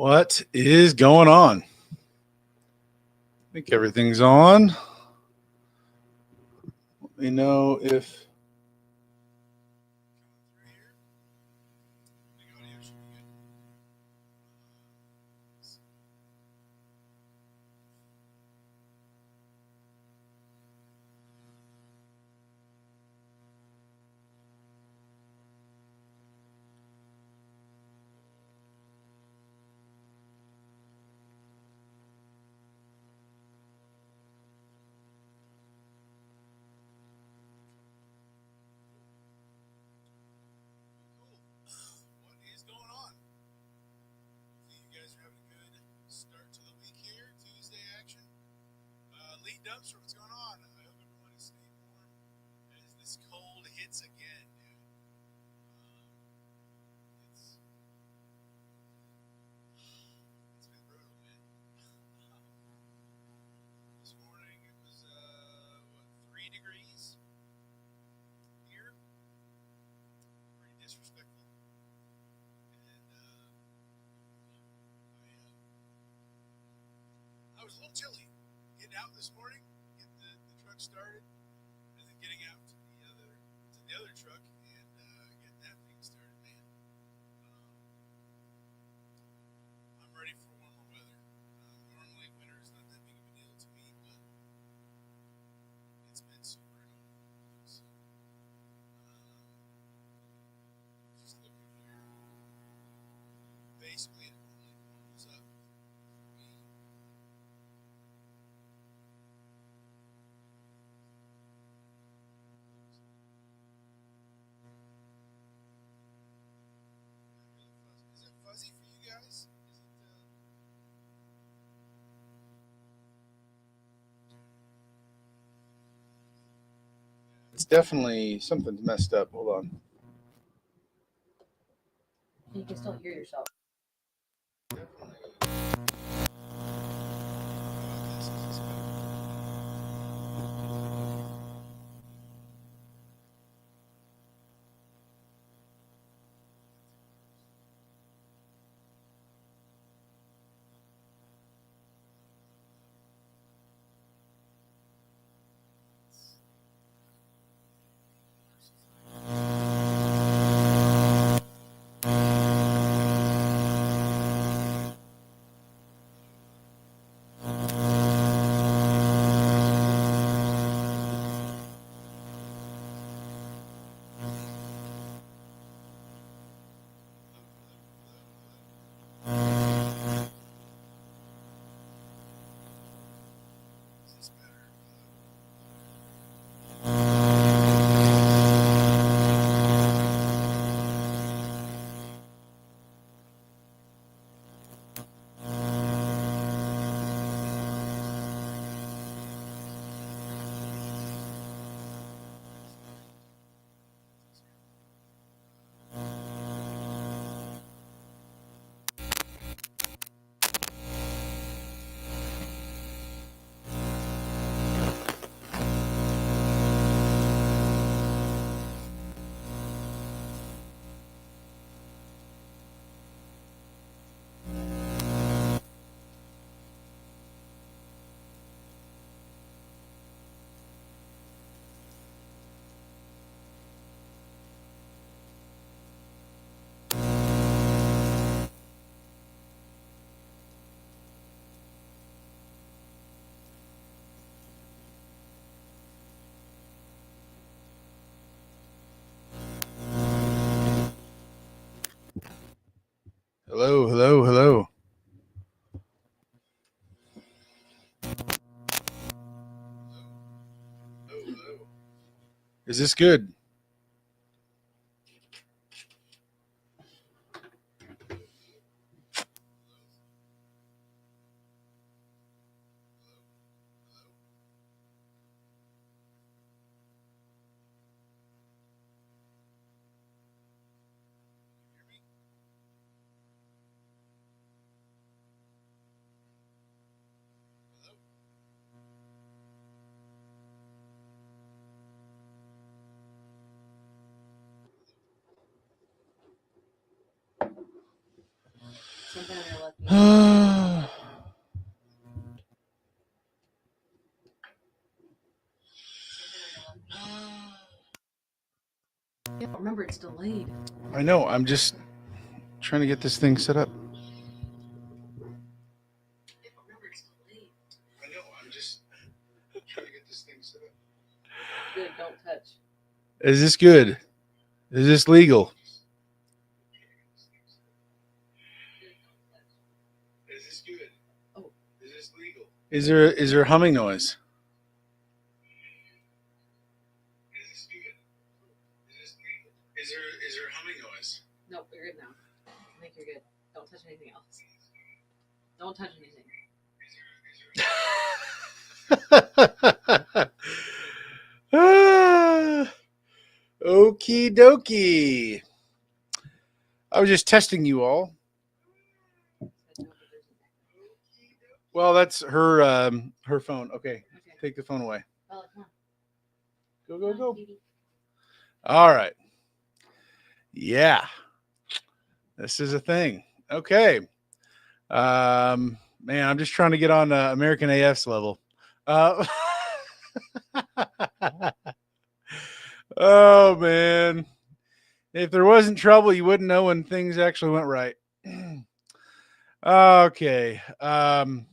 What is going on? I think everything's on. Let me know if what is going on? You guys are having a good start to the week here. Tuesday action. Lee Dumpster, what's going on? I hope everyone is staying warm as this cold hits again, dude. It's it's been brutal, man. This morning it was 3 degrees here. Pretty disrespectful. And I was a little chilly getting out this morning, getting the truck started, and then getting out to the other truck and getting that thing started. Man, I'm ready for warmer weather. Normally winter is not that big of a deal to me, but it's been super annoying. So, just looking here, basically it only warms up for me. Is it fuzzy for you guys? It's definitely something's messed up. Hold on. You can still hear yourself. Is this better? Hello, hello, hello. Is this good? Something on your left. Yeah, remember it's delayed. I know. I'm just trying to get this thing set up. I know. I'm just trying to get this thing set up. Good, don't touch. Is this good? Is this legal? Is this good? Oh. Is this legal? Is there a humming noise? Is this good? Is this legal? Is there a humming noise? Nope, you're good now. I think you're good. Don't touch anything else. Don't touch anything. Okie dokie. I was just testing you all. Well, that's her phone. Okay. Take the phone away. Oh, come on. Go. All right. Yeah. This is a thing. Okay. Man, I'm just trying to get on American AF's level. Oh, man. If there wasn't trouble, you wouldn't know when things actually went right. Okay. Sound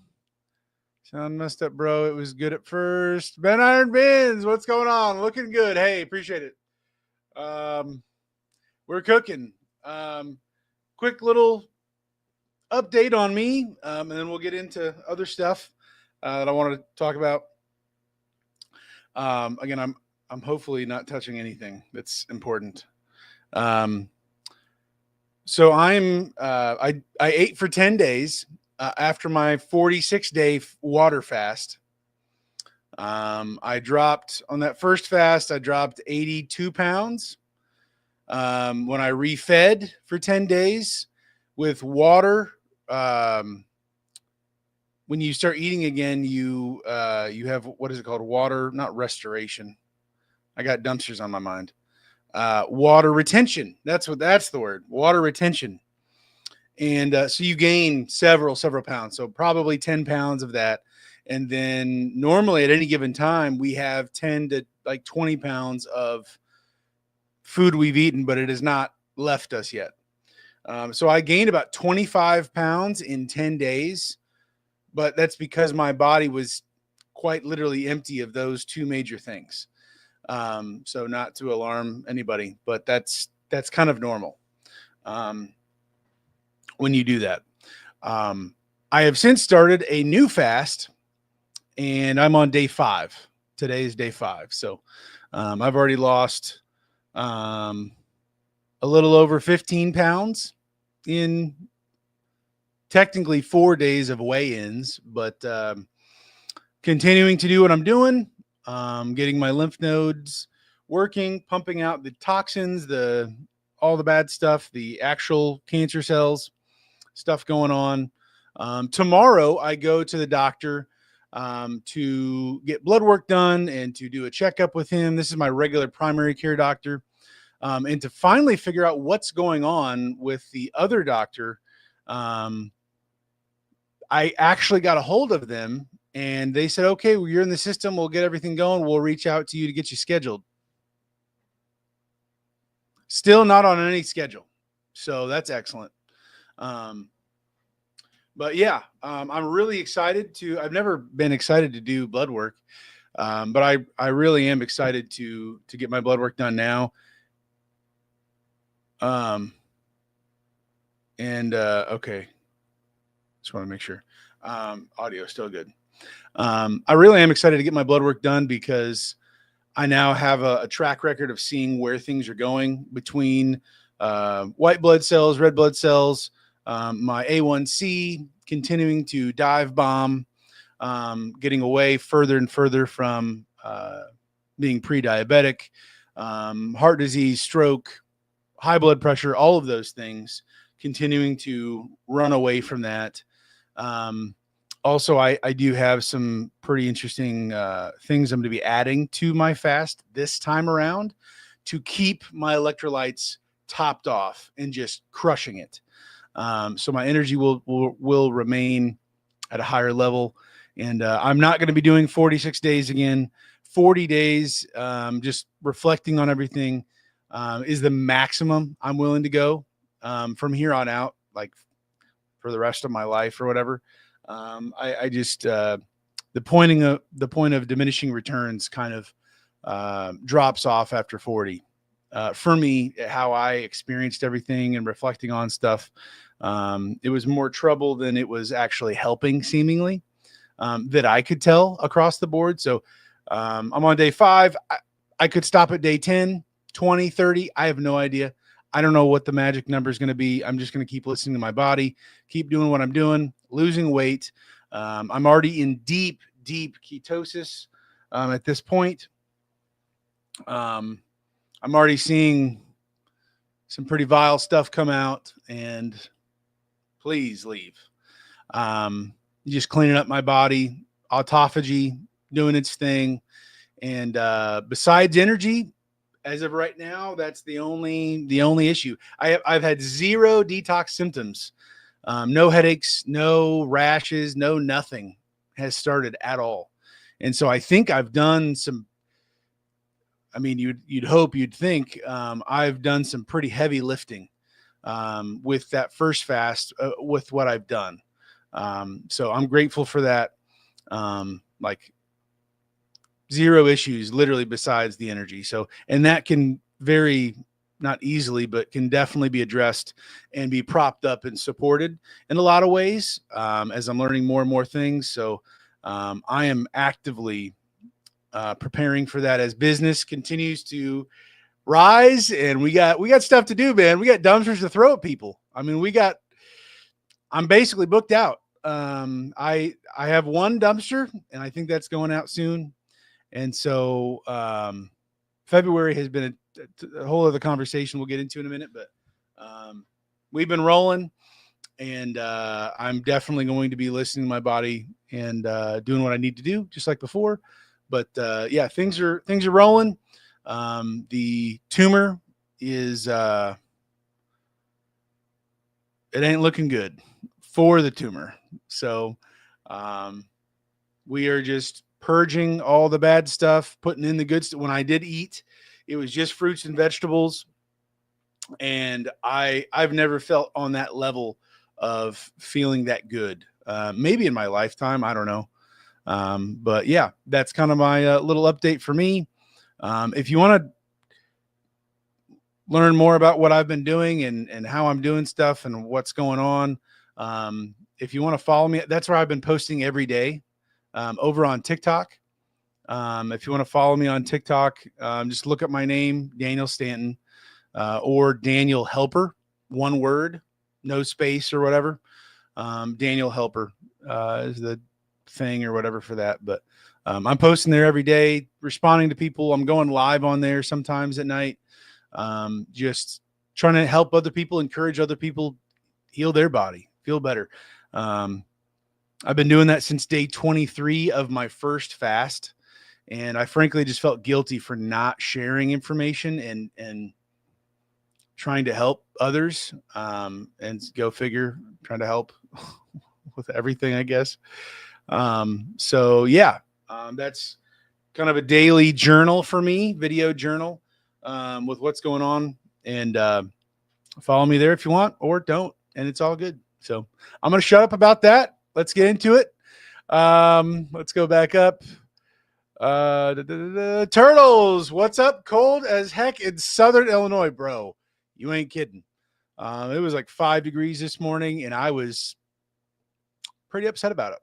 messed up, bro. It was good at first. Ben Iron Bins, what's going on? Looking good. Hey, appreciate it. We're cooking. Quick little update on me, and then we'll get into other stuff that I want to talk about. Again, I'm hopefully not touching anything that's important. So I ate for 10 days after my 46-day water fast. I dropped on that first fast, I dropped 82 pounds. When I refed for 10 days with water, when you start eating again, you have, what is it called? Water, not restoration. I got dumpsters on my mind. Water retention. That's the word. Water retention. And so you gain several pounds. So probably 10 pounds of that. And then normally at any given time, we have 10 to like 20 pounds of food we've eaten, but it has not left us yet. So I gained about 25 pounds in 10 days, but that's because my body was quite literally empty of those two major things. So not to alarm anybody, but that's kind of normal when you do that. I have since started a new fast, and I'm on day 5. Today is day 5. So I've already lost a little over 15 pounds in technically 4 days of weigh-ins, but continuing to do what I'm doing, getting my lymph nodes working, pumping out the toxins, all the bad stuff, the actual cancer cells, stuff going on. Tomorrow I go to the doctor to get blood work done and to do a checkup with him. This is my regular primary care doctor. And to finally figure out what's going on with the other doctor. I actually got a hold of them, and they said, okay, well, you're in the system. We'll get everything going. We'll reach out to you to get you scheduled. Still not on any schedule. So that's excellent. But yeah, I'm really excited I've never been excited to do blood work. But I really am excited to get my blood work done now. Okay. Just want to make sure. Audio is still good. I really am excited to get my blood work done because I now have a track record of seeing where things are going between white blood cells, red blood cells, my A1C continuing to dive bomb, getting away further and further from being pre-diabetic, heart disease, stroke, high blood pressure, all of those things continuing to run away from that. Also, I do have some pretty interesting things I'm going to be adding to my fast this time around to keep my electrolytes topped off and just crushing it. So my energy will remain at a higher level. And I'm not going to be doing 46 days again. 40 days, just reflecting on everything, is the maximum I'm willing to go from here on out, like for the rest of my life or whatever. I just the point of diminishing returns kind of drops off after 40. For me, how I experienced everything and reflecting on stuff, it was more trouble than it was actually helping, seemingly, that I could tell across the board. So I'm on day 5. I could stop at day 10, 20, 30. I have no idea. I don't know what the magic number is going to be. I'm just going to keep listening to my body, keep doing what I'm doing, losing weight. I'm already in deep, deep ketosis at this point. I'm already seeing some pretty vile stuff come out, and please leave. Just cleaning up my body, autophagy doing its thing. And besides energy, as of right now, that's the only issue. I've had 0 detox symptoms, no headaches, no rashes, no nothing has started at all. And so I think I've done some. I mean, you'd hope, you'd think, I've done some pretty heavy lifting with that first fast, with what I've done. So I'm grateful for that. Like 0 issues, literally, besides the energy. So, and that can very, not easily, but can definitely be addressed and be propped up and supported in a lot of ways, as I'm learning more and more things. So I am actively preparing for that as business continues to rise, and we got stuff to do, man. We got dumpsters to throw at people. I mean, I'm basically booked out. I have 1 dumpster, and I think that's going out soon. And so February has been a whole other conversation we'll get into in a minute, but we've been rolling, and I'm definitely going to be listening to my body and doing what I need to do, just like before. But yeah, things are rolling. The tumor is it ain't looking good for the tumor. So we are just purging all the bad stuff, putting in the good stuff. When I did eat, it was just fruits and vegetables. And I've never felt on that level of feeling that good. Maybe in my lifetime, I don't know. But yeah, that's kind of my little update for me. If you want to learn more about what I've been doing and how I'm doing stuff and what's going on, if you want to follow me, that's where I've been posting every day, over on TikTok. If you want to follow me on TikTok, just look up my name, Daniel Stanton, or Daniel Helper, one word, no space or whatever. Daniel Helper is the thing or whatever for that. But I'm posting there every day, responding to people. I'm going live on there sometimes at night, just trying to help other people, encourage other people, heal their body, feel better. I've been doing that since day 23 of my first fast. And I frankly just felt guilty for not sharing information and trying to help others. And go figure, trying to help with everything, I guess. So yeah, that's kind of a daily journal for me, video journal, with what's going on. And follow me there if you want, or don't, and it's all good. So I'm going to shut up about that. Let's get into it. Let's go back up. Turtles, what's up? Cold as heck in Southern Illinois, bro. You ain't kidding. It was like 5 degrees this morning, and I was pretty upset about it.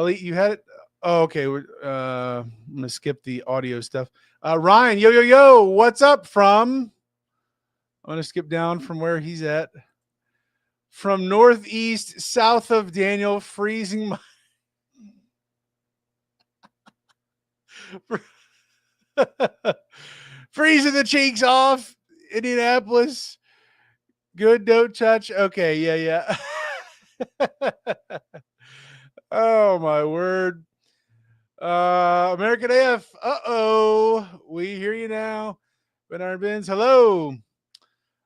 Lee, you had it. Oh, okay. I'm gonna skip the audio stuff. Ryan, yo, what's up from? I'm gonna skip down from where he's at. From northeast, south of Daniel, freezing my freezing the cheeks off. Indianapolis. Good, don't touch. Okay, yeah. Oh my word. American AF. We hear you now. Bernard Benz. Hello.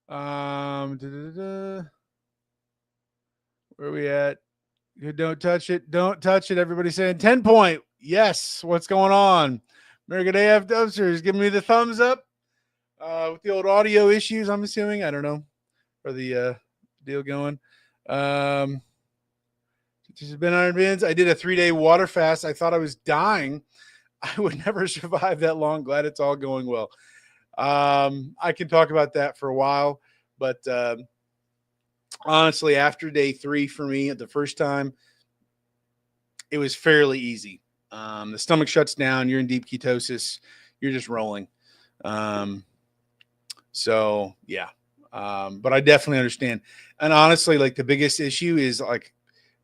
Da-da-da-da. Where are we at? Don't touch it. Don't touch it. Everybody saying 10 point. Yes. What's going on? American AF Dumpsters giving me the thumbs up with the old audio issues, I'm assuming. I don't know. For the deal going. This has been Iron Bins. I did a 3-day water fast. I thought I was dying. I would never survive that long. Glad it's all going well. I can talk about that for a while, but honestly, after day 3 for me, the first time, it was fairly easy. The stomach shuts down. You're in deep ketosis. You're just rolling. So yeah. But I definitely understand. And honestly, like the biggest issue is like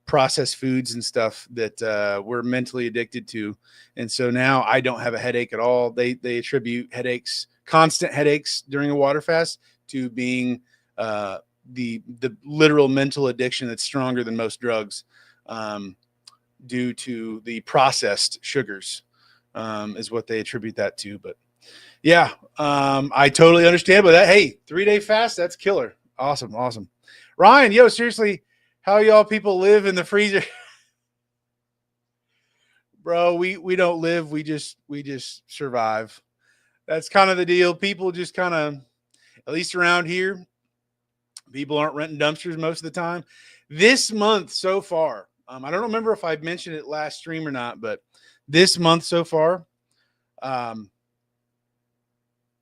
processed foods and stuff that we're mentally addicted to. And so now I don't have a headache at all. They attribute headaches, constant headaches during a water fast, to being the literal mental addiction that's stronger than most drugs, due to the processed sugars, is what they attribute that to. But yeah, I totally understand. But that, hey, 3-day fast, that's killer. Awesome. Ryan, yo, seriously, how y'all people live in the freezer? Bro, we don't live, we just survive. That's kind of the deal. People just kind of, at least around here, people aren't renting dumpsters most of the time. This month so far, I don't remember if I mentioned it last stream or not, but this month so far, I've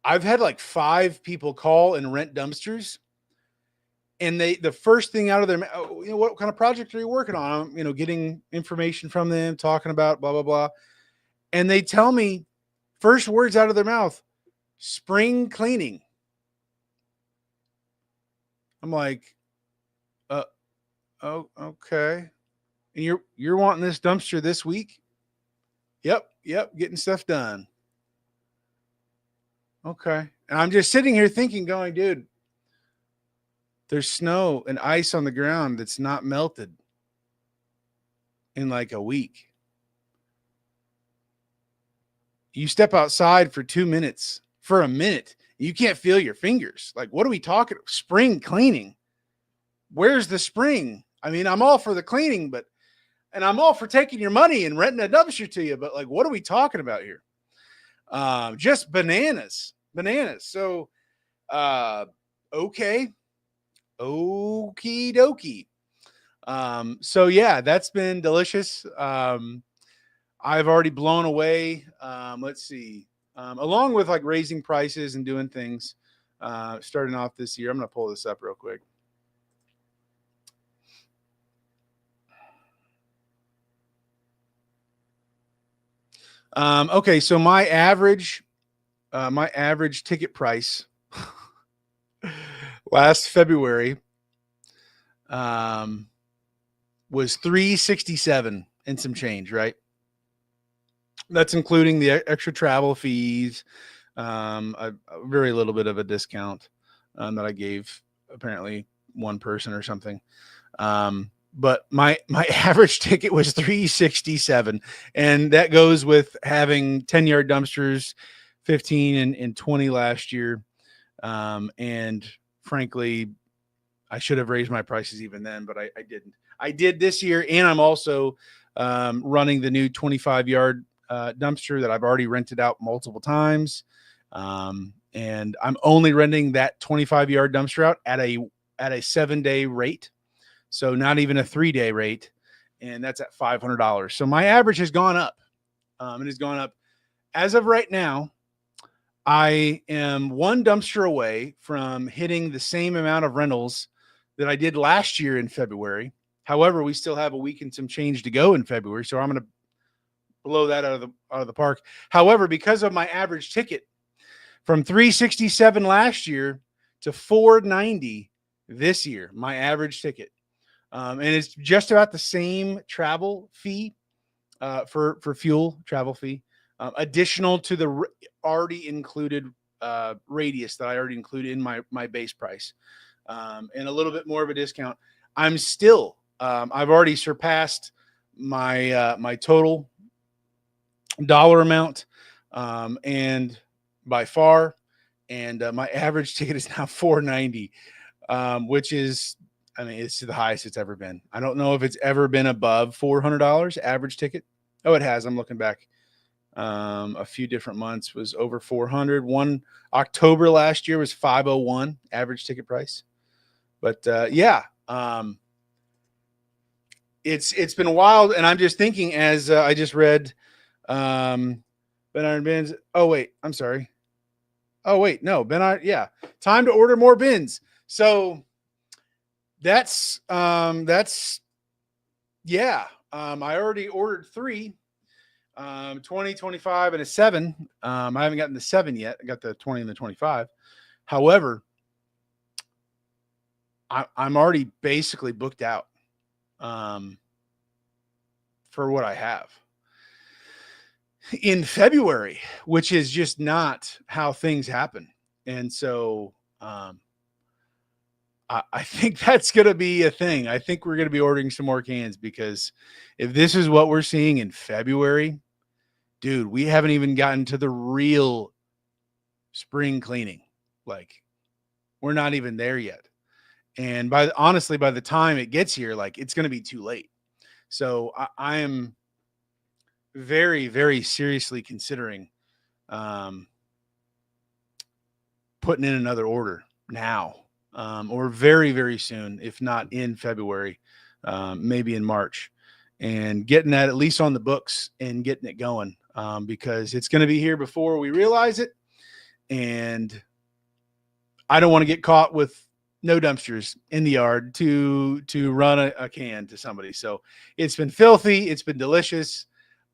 had like 5 people call and rent dumpsters. And the first thing out of their, what kind of project are you working on? Getting information from them, talking about blah, blah, blah. And they tell me, first words out of their mouth, spring cleaning. I'm like, oh, okay. And you're wanting this dumpster this week? Yep, getting stuff done. Okay. And I'm just sitting here thinking, going, dude, there's snow and ice on the ground that's not melted in like a week. You step outside for 2 minutes, for a minute, you can't feel your fingers. Like, what are we talking? Spring cleaning. Where's the spring? I mean, I'm all for the cleaning, and I'm all for taking your money and renting a dumpster to you, but like, what are we talking about here? Just bananas. So, okay. Okie dokie. So yeah, that's been delicious. I've already blown away. Let's see. Along with like raising prices and doing things, starting off this year. I'm going to pull this up real quick. Okay. So my average ticket price last February, was $367 and some change, right? That's including the extra travel fees, a very little bit of a discount that I gave apparently one person or something. But my average ticket was $367, and that goes with having 10-yard dumpsters, 15 and 20 last year. And frankly, I should have raised my prices even then, but I didn't. I did this year, and I'm also running the new 25-yard dumpster that I've already rented out multiple times. And I'm only renting that 25-yard dumpster out at a 7-day rate. So not even a 3-day rate. And that's at $500. So my average has gone up. It has gone up. As of right now, I am one dumpster away from hitting the same amount of rentals that I did last year in February. However, we still have a week and some change to go in February. So I'm going to blow that out of the park. However, because of my average ticket from $367 last year to $490 this year, my average ticket, and it's just about the same travel fee for fuel travel fee, additional to the already included radius that I already included in my base price, and a little bit more of a discount. I'm still, I've already surpassed my total dollar amount, and by far, and my average ticket is now $490, which is I mean, it's the highest it's ever been. I don't know if it's ever been above $400 average ticket. Oh, it has. I'm looking back. A few different months was over 400. One October last year was 501 average ticket price. But yeah, it's been wild, and I'm just thinking as I just read Ben Iron Bins. Oh wait, I'm sorry. Oh wait, no, Ben Iron. Yeah, time to order more bins. So that's yeah. I already ordered 3. 20, 25, and a 7. I haven't gotten the 7 yet. I got the 20 and the 25. However, I'm already basically booked out for what I have in February, which is just not how things happen. And so I think that's going to be a thing. I think we're going to be ordering some more cans because if this is what we're seeing in February, dude, we haven't even gotten to the real spring cleaning. Like, we're not even there yet. And honestly, by the time it gets here, like, it's going to be too late. So I am very, very seriously considering putting in another order now, or very, very soon, if not in February, maybe in March, and getting that at least on the books and getting it going, because it's going to be here before we realize it. And I don't want to get caught with no dumpsters in the yard to run a can to somebody. So it's been filthy. It's been delicious.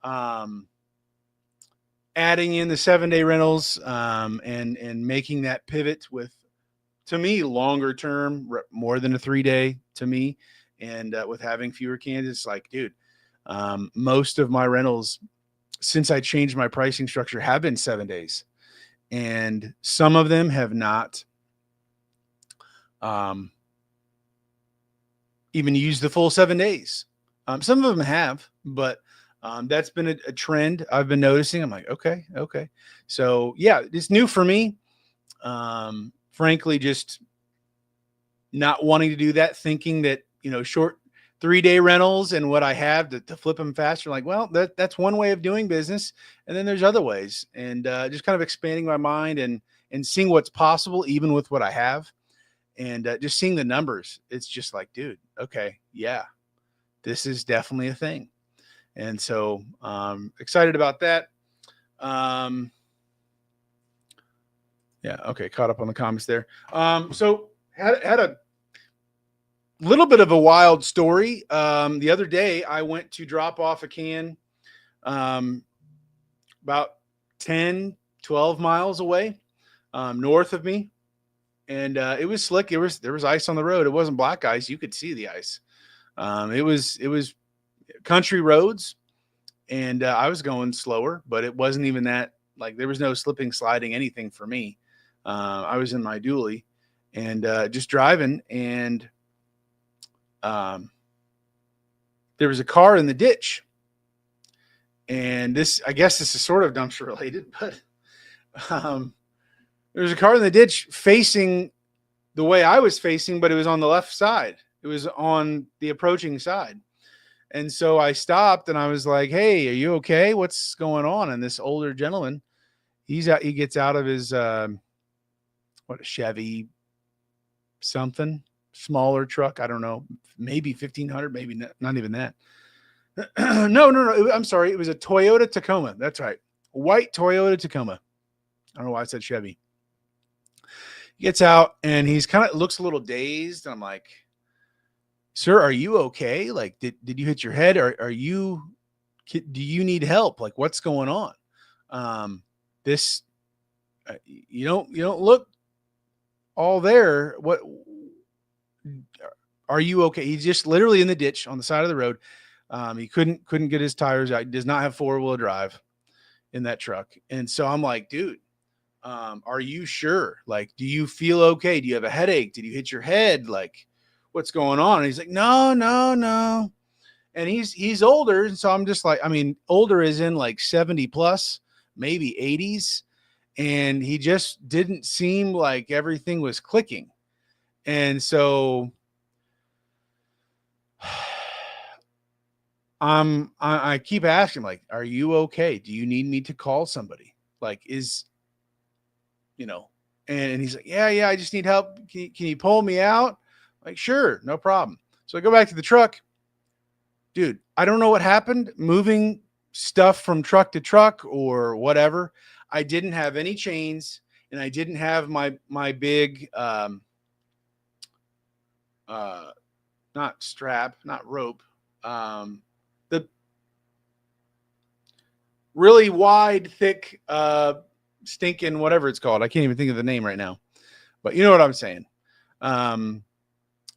Adding in the 7-day rentals, and making that pivot with, to me, longer term, more than a 3-day to me. And with having fewer cans, it's like, dude, most of my rentals since I changed my pricing structure have been 7 days, and some of them have not even used the full 7 days. Some of them have, but that's been a trend I've been noticing. I'm like, okay. So yeah, it's new for me. Frankly, just not wanting to do that, thinking that, short 3-day rentals and what I have to flip them faster. Like, well, that's one way of doing business. And then there's other ways, and just kind of expanding my mind and seeing what's possible, even with what I have. And just seeing the numbers, it's just like, dude, okay, yeah, this is definitely a thing. And so excited about that. Yeah, okay, caught up on the comments there. So had a little bit of a wild story. The other day, I went to drop off a can about 10, 12 miles away, north of me. And it was slick. There was ice on the road. It wasn't black ice. You could see the ice. It was country roads, and I was going slower, but it wasn't even that, like, there was no slipping, sliding, anything for me. I was in my dually and just driving, and there was a car in the ditch. And I guess this is sort of dumpster related, but there was a car in the ditch facing the way I was facing, but it was on the left side. It was on the approaching side. And so I stopped and I was like, "Hey, are you okay? What's going on?" And this older gentleman, he gets out of his, a Chevy something, smaller truck. I don't know, maybe 1500, maybe not even that. No. I'm sorry. It was a Toyota Tacoma. That's right. White Toyota Tacoma. I don't know why I said Chevy. He gets out and he's kind of looks a little dazed. And I'm like, "Sir, are you okay? Like, did you hit your head? Do you need help? Like, what's going on?" You don't look all there. What, are you okay? He's just literally in the ditch on the side of the road. He couldn't get his tires out. He does not have 4-wheel drive in that truck. And so I'm like, "Dude, are you sure? Like, do you feel okay? Do you have a headache? Did you hit your head? Like, what's going on?" And he's like, No. And he's older. And so I'm just like, I mean, older is in like 70 plus, maybe 80s. And he just didn't seem like everything was clicking. And so I keep asking, like, are you okay? Do you need me to call somebody? Like, you know, and he's like, yeah, I just need help. Can you pull me out? Like, sure, no problem. So I go back to the truck. Dude, I don't know what happened moving stuff from truck to truck or whatever. I didn't have any chains and I didn't have my big uh not strap, not rope. The really wide, thick stinking whatever it's called. I can't even think of the name right now. But you know what I'm saying. Um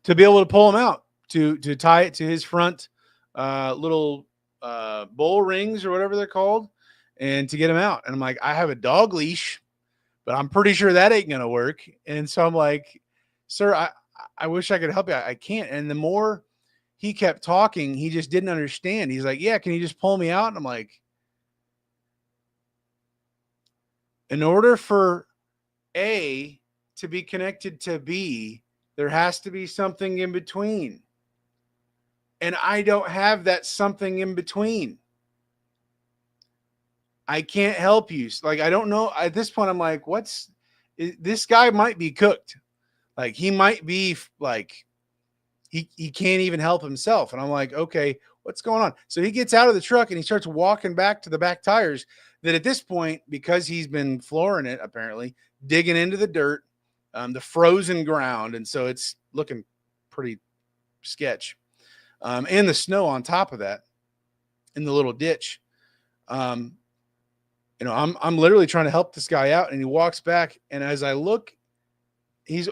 to be able to pull him out, to tie it to his front little bull rings or whatever they're called, and to get him out. And I'm like, I have a dog leash, but I'm pretty sure that ain't gonna work. And so I'm like, sir, I wish I could help you. I can't. And the more he kept talking, he just didn't understand. He's like, yeah, can you just pull me out? And I'm like, in order for A to be connected to B, there has to be something in between. And I don't have that something in between. I can't help you. Like, I don't know. At this point, I'm like, this guy might be cooked. Like, he might be like, he can't even help himself. And I'm like, okay, what's going on? So he gets out of the truck and he starts walking back to the back tires. That at this point, because he's been flooring it, apparently, digging into the dirt, the frozen ground. And so it's looking pretty sketch. And the snow on top of that in the little ditch. I'm literally trying to help this guy out, and he walks back. And as I look,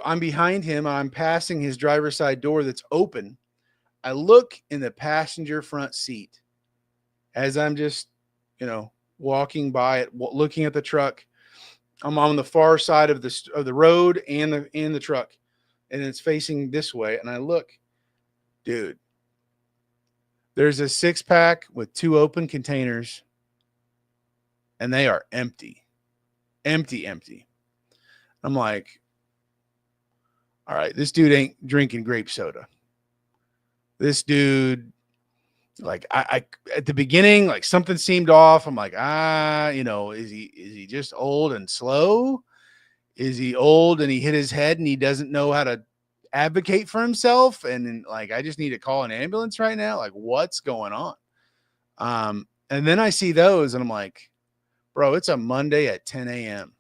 I'm behind him. I'm passing his driver's side door that's open. I look in the passenger front seat as I'm just, walking by it, looking at the truck. I'm on the far side of the road and the truck, and it's facing this way. And I look, dude. There's a 6-pack with 2 open containers, and they are empty. Empty. I'm like, all right, this dude ain't drinking grape soda. This dude, like, I at the beginning, like, something seemed off. I'm like, is he just old and slow? Is he old and he hit his head and he doesn't know how to advocate for himself? And like, I just need to call an ambulance right now. Like, what's going on? And then I see those and I'm like, bro, it's a Monday at 10 a.m.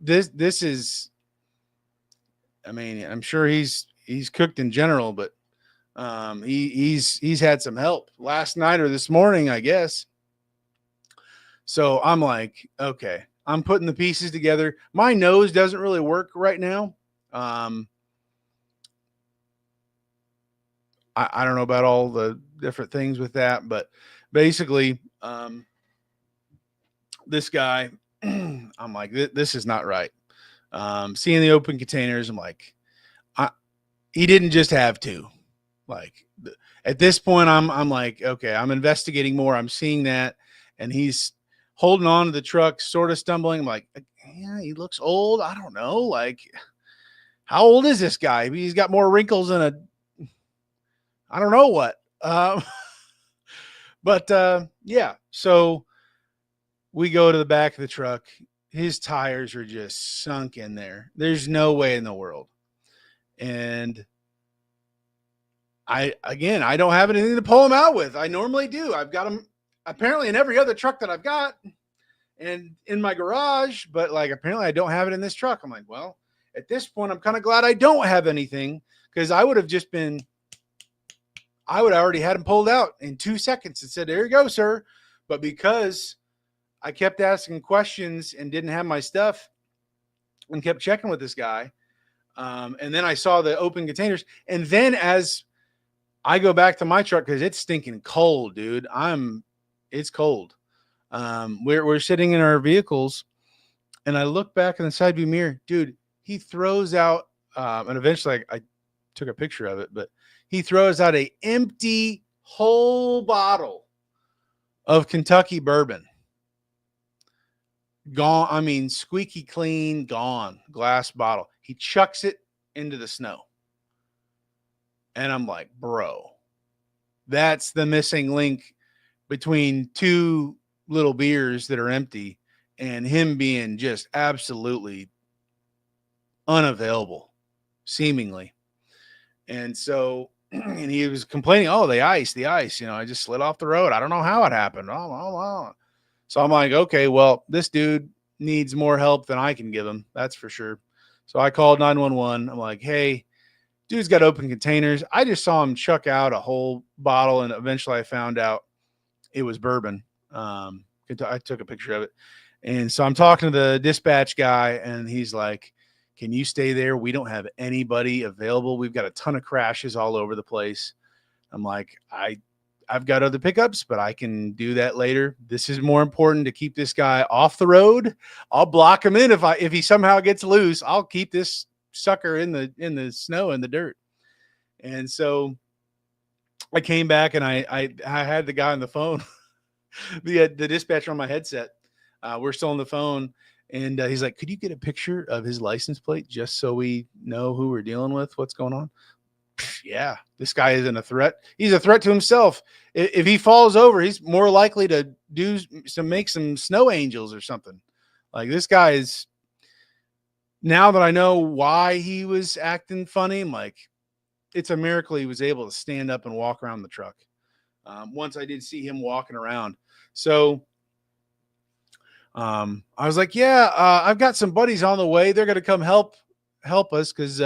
This is, I mean, I'm sure he's cooked in general, but he's had some help last night or this morning, I guess. So I'm like, okay, I'm putting the pieces together. My nose doesn't really work right now. I don't know about all the different things with that, but basically, this guy, I'm like, this is not right. Seeing the open containers, I'm like, he didn't just have 2. Like, at this point, I'm like, okay, I'm investigating more. I'm seeing that, and he's holding on to the truck, sort of stumbling. I'm like, yeah, he looks old. I don't know. Like, how old is this guy? He's got more wrinkles than I don't know what. But yeah, so we go to the back of the truck. His tires are just sunk in there. There's no way in the world. And I don't have anything to pull him out with. I normally do. I've got them apparently in every other truck that I've got and in my garage, but like, apparently I don't have it in this truck. I'm like, well, at this point, I'm kind of glad I don't have anything, because I would have already had him pulled out in 2 seconds and said, there you go, sir. But because I kept asking questions and didn't have my stuff and kept checking with this guy, and then I saw the open containers. And then as I go back to my truck, because it's stinking cold, dude. It's cold. We're sitting in our vehicles, and I look back in the side view mirror, dude. He throws out, and eventually I took a picture of it, but he throws out a empty whole bottle of Kentucky bourbon. Gone. I mean, squeaky clean, gone. Glass bottle. He chucks it into the snow. And I'm like, bro, That's the missing link between two little beers that are empty and him being just absolutely unavailable, seemingly. And so, and he was complaining, oh, the ice, I just slid off the road. I don't know how it happened. Oh. So I'm like, okay, well, this dude needs more help than I can give him. That's for sure. So I called 911. I'm like, hey, dude's got open containers. I just saw him chuck out a whole bottle, and eventually I found out it was bourbon. I took a picture of it. And so I'm talking to the dispatch guy, and he's like, can you stay there? We don't have anybody available. We've got a ton of crashes all over the place. I'm like, I've got other pickups, but I can do that later. This is more important to keep this guy off the road. I'll block him in if he somehow gets loose. I'll keep this sucker in the snow and the dirt. And so I came back and I had the guy on the phone, the dispatcher on my headset. We're still on the phone, and he's like, "Could you get a picture of his license plate just so we know who we're dealing with? What's going on?" Yeah, this guy isn't a threat. He's a threat to himself. If he falls over, he's more likely to make some snow angels or something. Like, this guy is. Now that I know why he was acting funny, I'm like, it's a miracle he was able to stand up and walk around the truck. Once I did see him walking around. So I was like, yeah, I've got some buddies on the way. They're going to come help us because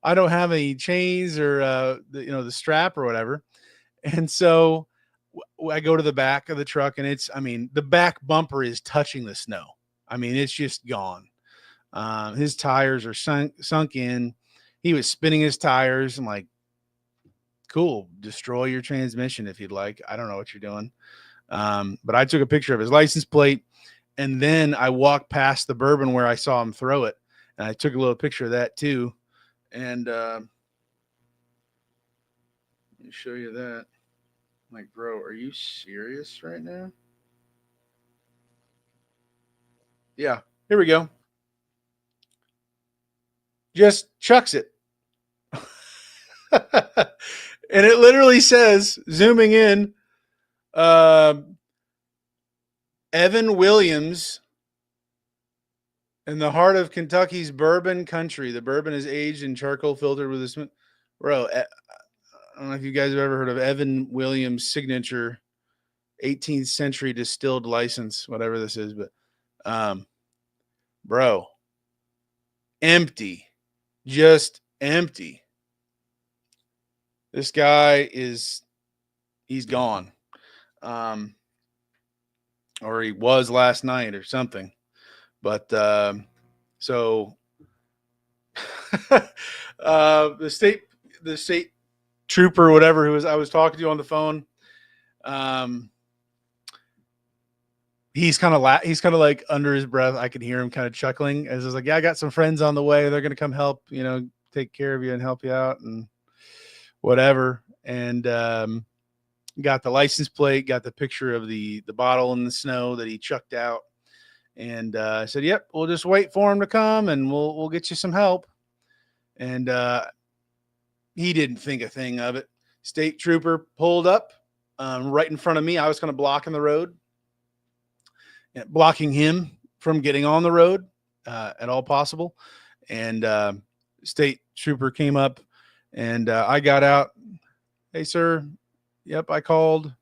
I don't have any chains or the strap or whatever. And so I go to the back of the truck, and the back bumper is touching the snow. I mean, it's just gone. His tires are sunk in. He was spinning his tires. I'm like, cool, destroy your transmission if you'd like. I don't know what you're doing. But I took a picture of his license plate, and then I walked past the bourbon where I saw him throw it, and I took a little picture of that too. And let me show you that. I'm like, bro, are you serious right now? Yeah, here we go. Just chucks it. And it literally says, zooming in, uh, Evan Williams, in the heart of Kentucky's bourbon country. The bourbon is aged in charcoal filtered with a bro. I don't know if you guys have ever heard of Evan Williams' signature 18th century distilled license, whatever this is, but bro, empty, just empty. This guy he's gone. Or he was last night or something. But so the state trooper, whatever, I was talking to on the phone, he's kind of like under his breath. I could hear him kind of chuckling as I was like, yeah, I got some friends on the way. They're going to come help, take care of you and help you out and whatever. And got the license plate, got the picture of the bottle in the snow that he chucked out. And I said, yep, we'll just wait for him to come and we'll get you some help. And he didn't think a thing of it. State trooper pulled up right in front of me. I was kind of blocking the road, blocking him from getting on the road at all possible. And state trooper came up, and I got out. Hey, sir. Yep, I called.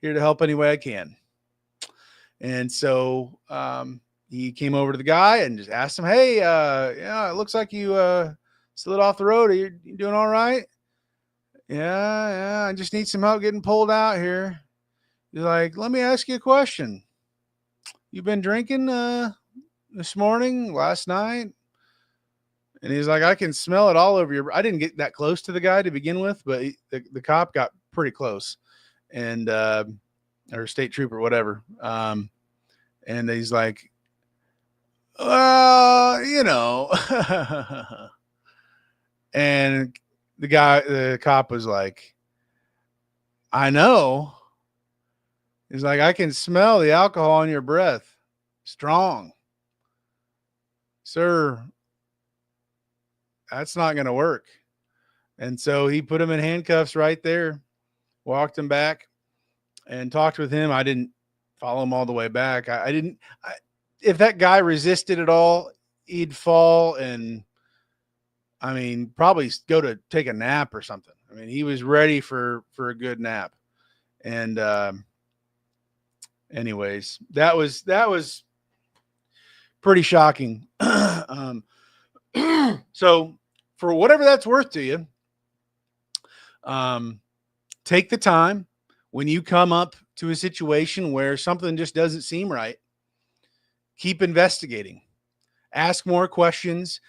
Here to help any way I can. And so he came over to the guy and just asked him, hey, yeah, it looks like you slid off the road. Are you doing all right? Yeah, I just need some help getting pulled out here. He's like, let me ask you a question. You been drinking this morning, last night? And he's like, I can smell it all over your. I didn't get that close to the guy to begin with, but the cop got pretty close, and or state trooper, whatever. And he's like, and the cop was like, I know. He's like, I can smell the alcohol in your breath. Strong. Sir, that's not going to work. And so he put him in handcuffs right there. walked him back and talked with him. I didn't follow him all the way back. I didn't. If that guy resisted at all, he'd fall and I mean probably go to take a nap or something. I mean he was ready for a good nap. And anyways, that was pretty shocking. So for whatever that's worth to you, take the time when you come up to a situation where something just doesn't seem right. Keep investigating. Ask more questions.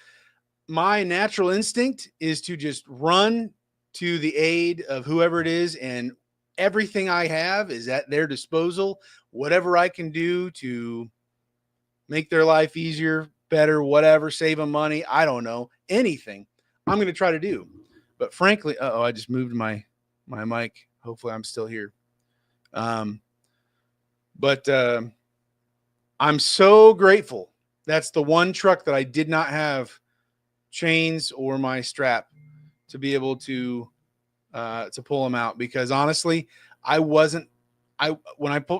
My natural instinct is to just run to the aid of whoever it is, and everything I have is at their disposal. Whatever I can do to make their life easier, better, whatever, save them money, I don't know, anything, I'm going to try to do. But frankly, I just moved my mic. Hopefully I'm still here. But I'm so grateful. That's the one truck that I did not have chains or my strap to be able to pull them out, because honestly, when I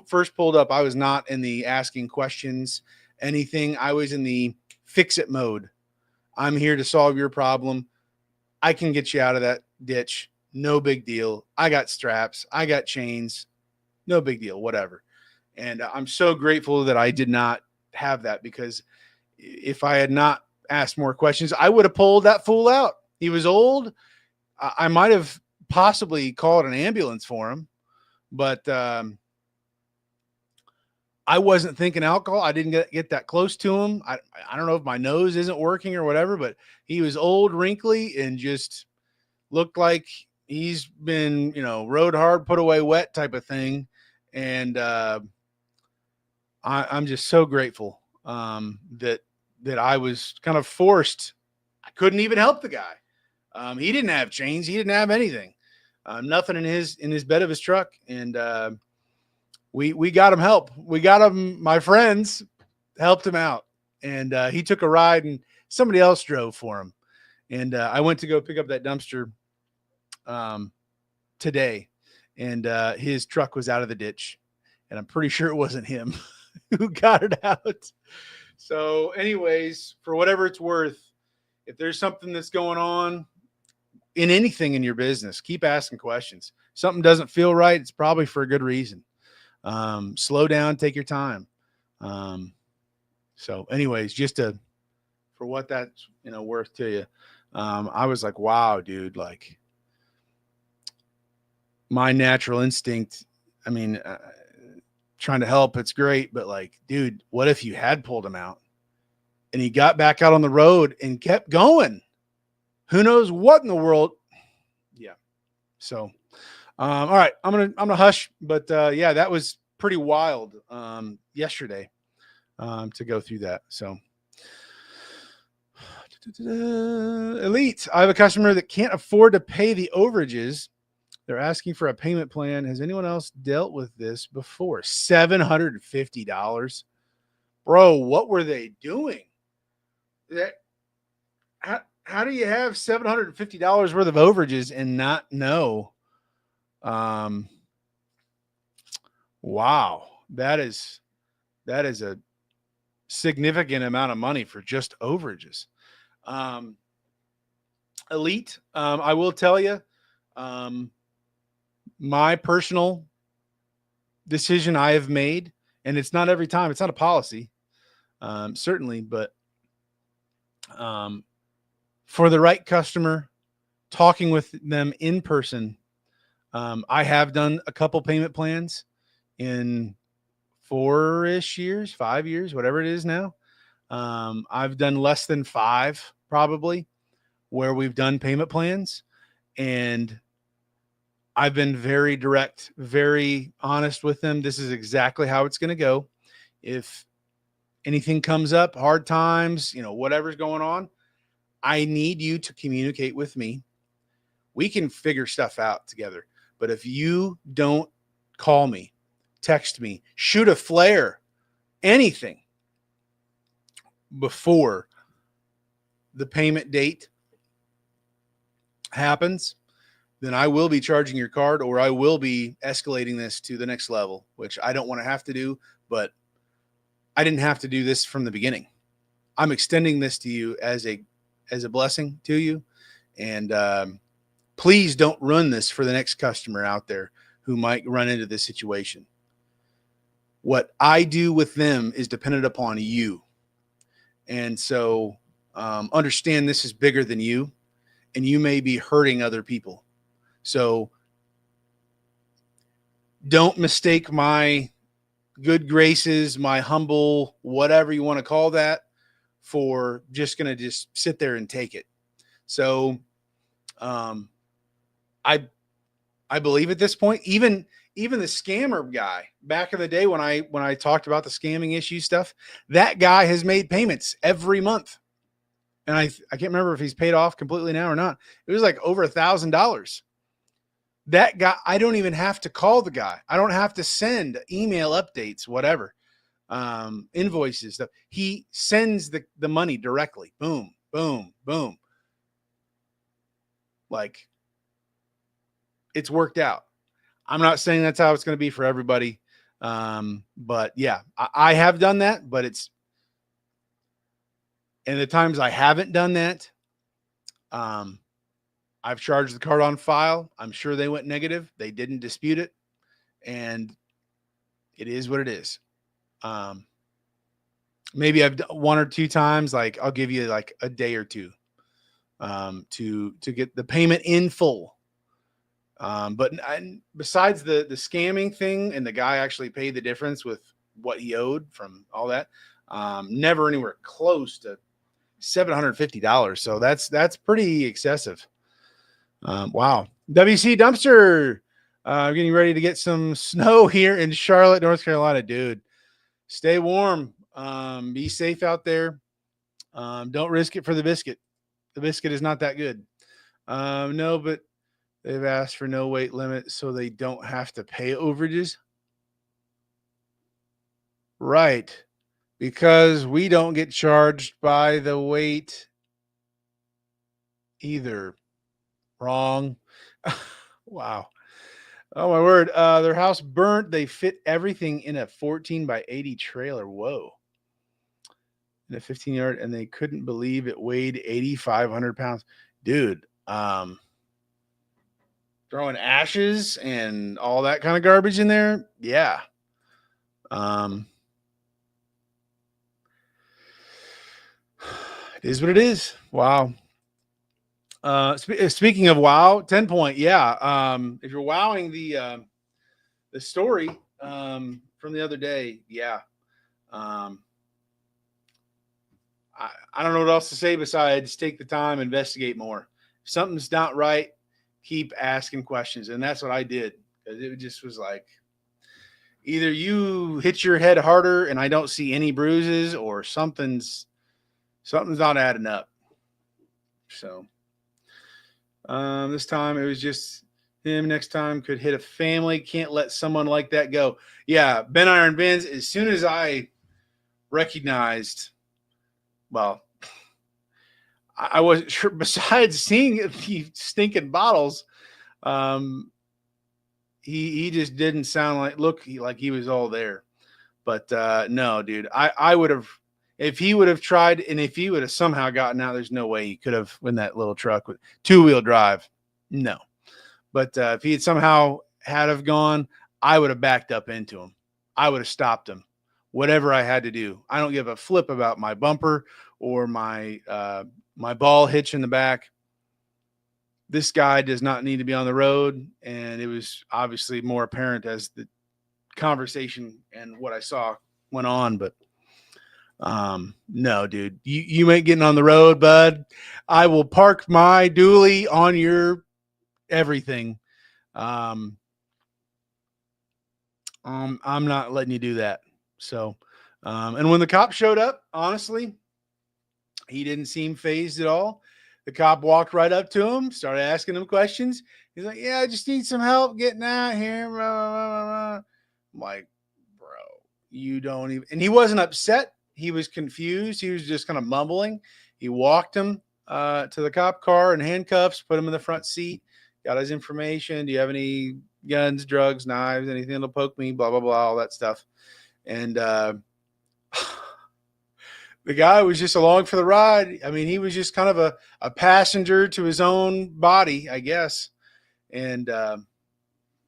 first pulled up, I was not in the asking questions, anything. I was in the fix it mode. I'm here to solve your problem. I can get you out of that ditch. No big deal. I got straps. I got chains. No big deal. Whatever. And I'm so grateful that I did not have that, because if I had not asked more questions, I would have pulled that fool out. He was old. I might have possibly called an ambulance for him, but I wasn't thinking alcohol. I didn't get that close to him. I don't know if my nose isn't working or whatever, but he was old, wrinkly, and just looked like he's been, rode hard, put away wet type of thing. And I'm just so grateful that I was kind of forced. I couldn't even help the guy. He didn't have chains. He didn't have anything. Nothing in his bed of his truck. And we got him help. We got him. My friends helped him out, and he took a ride, and somebody else drove for him. And I went to go pick up that dumpster today, and his truck was out of the ditch, and I'm pretty sure it wasn't him who got it out. So anyways, for whatever it's worth, if there's something that's going on in anything in your business, keep asking questions. Something doesn't feel right, it's probably for a good reason. Slow down, take your time. So anyways, just for what that's, worth to you. I was like, wow, dude, like my natural instinct, I mean, trying to help, it's great, but like, dude, what if you had pulled him out and he got back out on the road and kept going? Who knows what in the world? Yeah. So, all right, I'm gonna hush, but yeah, that was pretty wild yesterday to go through that. So, Elite, I have a customer that can't afford to pay the overages. They're asking for a payment plan. Has anyone else dealt with this before? $750, bro. What were they doing? How do you have $750 worth of overages and not know? Wow, that is a significant amount of money for just overages. Elite, I will tell you, my personal decision I have made, and it's not every time, it's not a policy, certainly, but for the right customer, talking with them in person, I have done a couple payment plans in 4-ish years, 5 years, whatever it is now. I've done less than 5 probably where we've done payment plans, and I've been very direct, very honest with them. This is exactly how it's going to go. If anything comes up, hard times, whatever's going on, I need you to communicate with me. We can figure stuff out together. But if you don't call me, text me, shoot a flare, anything before the payment date happens, then I will be charging your card, or I will be escalating this to the next level, which I don't want to have to do, but I didn't have to do this from the beginning. I'm extending this to you as a blessing to you. And please don't run this for the next customer out there who might run into this situation. What I do with them is dependent upon you. And so understand this is bigger than you, and you may be hurting other people. So don't mistake my good graces, my humble, whatever you want to call that, for just going to just sit there and take it. So I believe at this point, even the scammer guy back in the day when I talked about the scamming issue stuff, that guy has made payments every month. And I can't remember if he's paid off completely now or not. It was like over $1,000. That guy, I don't even have to call the guy. I don't have to send email updates, whatever, invoices, stuff. He sends the money directly. Boom, boom, boom. Like, it's worked out. I'm not saying that's how it's going to be for everybody. But yeah, I have done that, but it's, and the times I haven't done that, I've charged the card on file. I'm sure they went negative. They didn't dispute it. And it is what it is. Maybe I've done one or two times, like I'll give you like a day or two to get the payment in full. But besides the scamming thing, and the guy actually paid the difference with what he owed from all that, never anywhere close to $750. So that's pretty excessive. Wow. WC Dumpster, getting ready to get some snow here in Charlotte, North Carolina, dude. Stay warm. Be safe out there. Don't risk it for the biscuit. The biscuit is not that good. No, but they've asked for no weight limit so they don't have to pay overages. Right. Because we don't get charged by the weight either. Wrong. Wow. Oh my word. Their house burnt. They fit everything in a 14 by 80 trailer. Whoa. In a 15-yard, and they couldn't believe it weighed 8,500 pounds. Dude, throwing ashes and all that kind of garbage in there. Yeah. It is what it is. Wow. Speaking of wow, 10 point. Yeah. If you're wowing the story from the other day, yeah. I don't know what else to say besides take the time, investigate more. If something's not right, keep asking questions. And that's what I did. It just was like, either you hit your head harder and I don't see any bruises, or something's not adding up. So this time it was just him. Next time could hit a family. Can't let someone like that go. Yeah, Ben Iron Benz, as soon as I recognized, well, I wasn't sure, besides seeing the stinking bottles, he just didn't sound like he was all there. But no, dude, I would have, if he would have tried, and if he would have somehow gotten out, there's no way he could have in that little truck with 2-wheel drive. No. But if he had somehow had have gone, I would have backed up into him. I would have stopped him. Whatever I had to do. I don't give a flip about my bumper or my ball hitch in the back. This guy does not need to be on the road. And it was obviously more apparent as the conversation and what I saw went on. But no, dude, you ain't getting on the road, bud. I will park my dually on your everything. I'm not letting you do that. So, and when the cop showed up, honestly, he didn't seem phased at all. The cop walked right up to him, started asking him questions. He's like, yeah, I just need some help getting out here. I'm like, bro, you don't even, and he wasn't upset. He was confused. He was just kind of mumbling. He walked him to the cop car in handcuffs, put him in the front seat, got his information. Do you have any guns, drugs, knives, anything that'll poke me? Blah, blah, blah, all that stuff. And the guy was just along for the ride. I mean, he was just kind of a passenger to his own body, I guess. And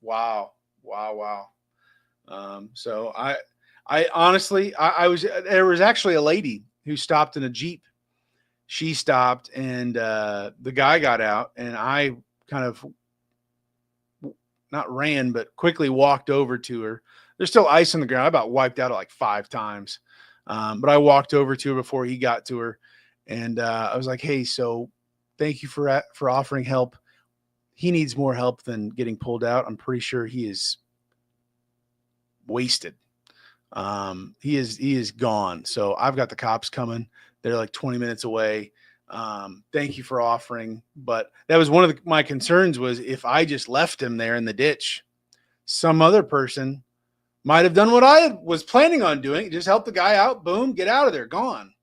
wow, wow, wow. So I honestly, I was, there was actually a lady who stopped in a Jeep. She stopped and the guy got out, and I kind of not ran, but quickly walked over to her. There's still ice on the ground. I about wiped out like 5 times. But I walked over to her before he got to her. And I was like, hey, so thank you for offering help. He needs more help than getting pulled out. I'm pretty sure he is wasted. He is gone. So I've got the cops coming. They're like 20 minutes away. Thank you for offering. But that was one of my concerns, was if I just left him there in the ditch, some other person might have done what I was planning on doing. Just help the guy out. Boom, get out of there, gone.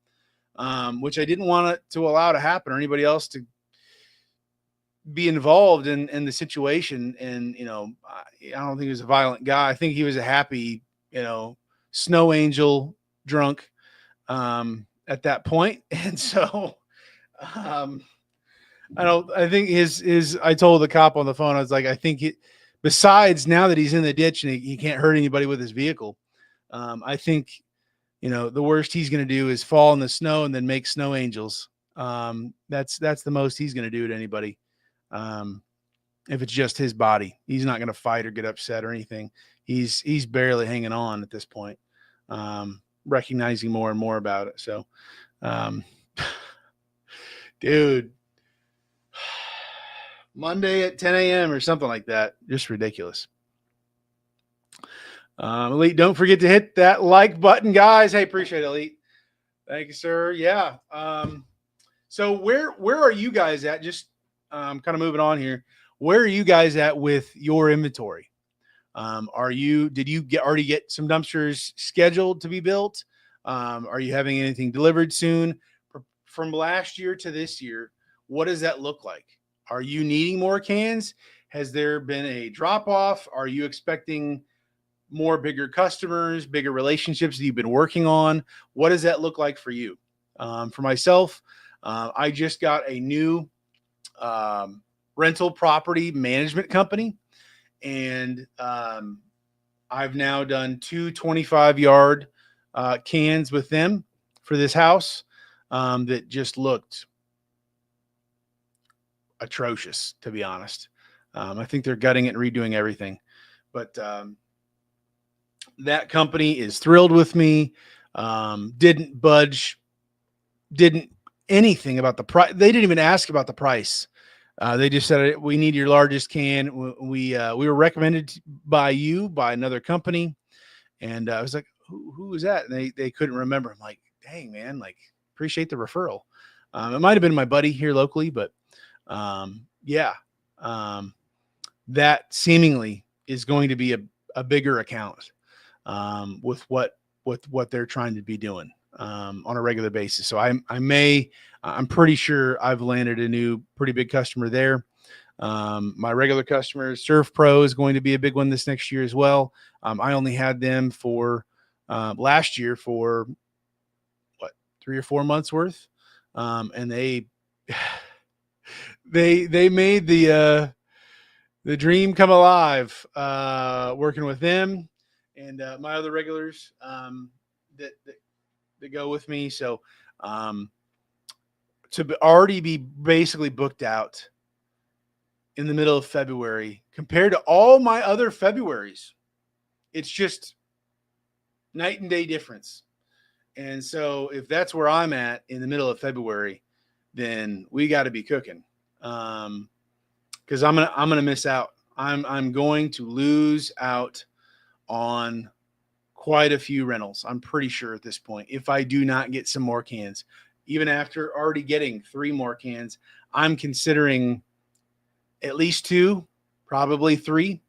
Which I didn't want it to allow to happen, or anybody else to be involved in the situation. And, you know, I don't think he was a violent guy. I think he was a happy, you know, snow angel drunk at that point. And so I think I told the cop on the phone, I was like, I think besides now that he's in the ditch and he can't hurt anybody with his vehicle, I think, you know, the worst he's going to do is fall in the snow and then make snow angels. That's the most he's going to do to anybody. If it's just his body, he's not going to fight or get upset or anything. He's barely hanging on at this point, recognizing more and more about it. So, dude, Monday at 10 a.m. or something like that. Just ridiculous. Elite, don't forget to hit that like button, guys. Hey, appreciate it, Elite. Thank you, sir. Yeah. So where are you guys at? Just kind of moving on here. Where are you guys at with your inventory? Did you already get some dumpsters scheduled to be built? Are you having anything delivered soon? From last year to this year, what does that look like? Are you needing more cans? Has there been a drop off? Are you expecting more bigger customers, bigger relationships that you've been working on? What does that look like for you? For myself, I just got a new rental property management company, and I've now done 2 25-yard cans with them for this house that just looked atrocious, to be honest. I think they're gutting it and redoing everything, but that company is thrilled with me. Didn't budge, didn't anything about the price. They didn't even ask about the price. They just said, we need your largest can. We were recommended by another company. And I was like, who was that? And they couldn't remember. I'm like, dang, man, like, appreciate the referral. It might've been my buddy here locally, but that seemingly is going to be a bigger account with what they're trying to be doing on a regular basis. So I'm pretty sure I've landed a new pretty big customer there. My regular customers, Surf Pro, is going to be a big one this next year as well. I only had them for last year for 3 or 4 months worth. And they made the dream come alive, working with them and my other regulars that go with me. So to already be basically booked out in the middle of February compared to all my other Februaries, it's just night and day difference. And so if that's where I'm at in the middle of February, then we got to be cooking. Cause I'm going to miss out. I'm going to lose out on quite a few rentals. I'm pretty sure at this point, if I do not get some more cans, even after already getting 3 more cans, I'm considering at least 2, probably 3,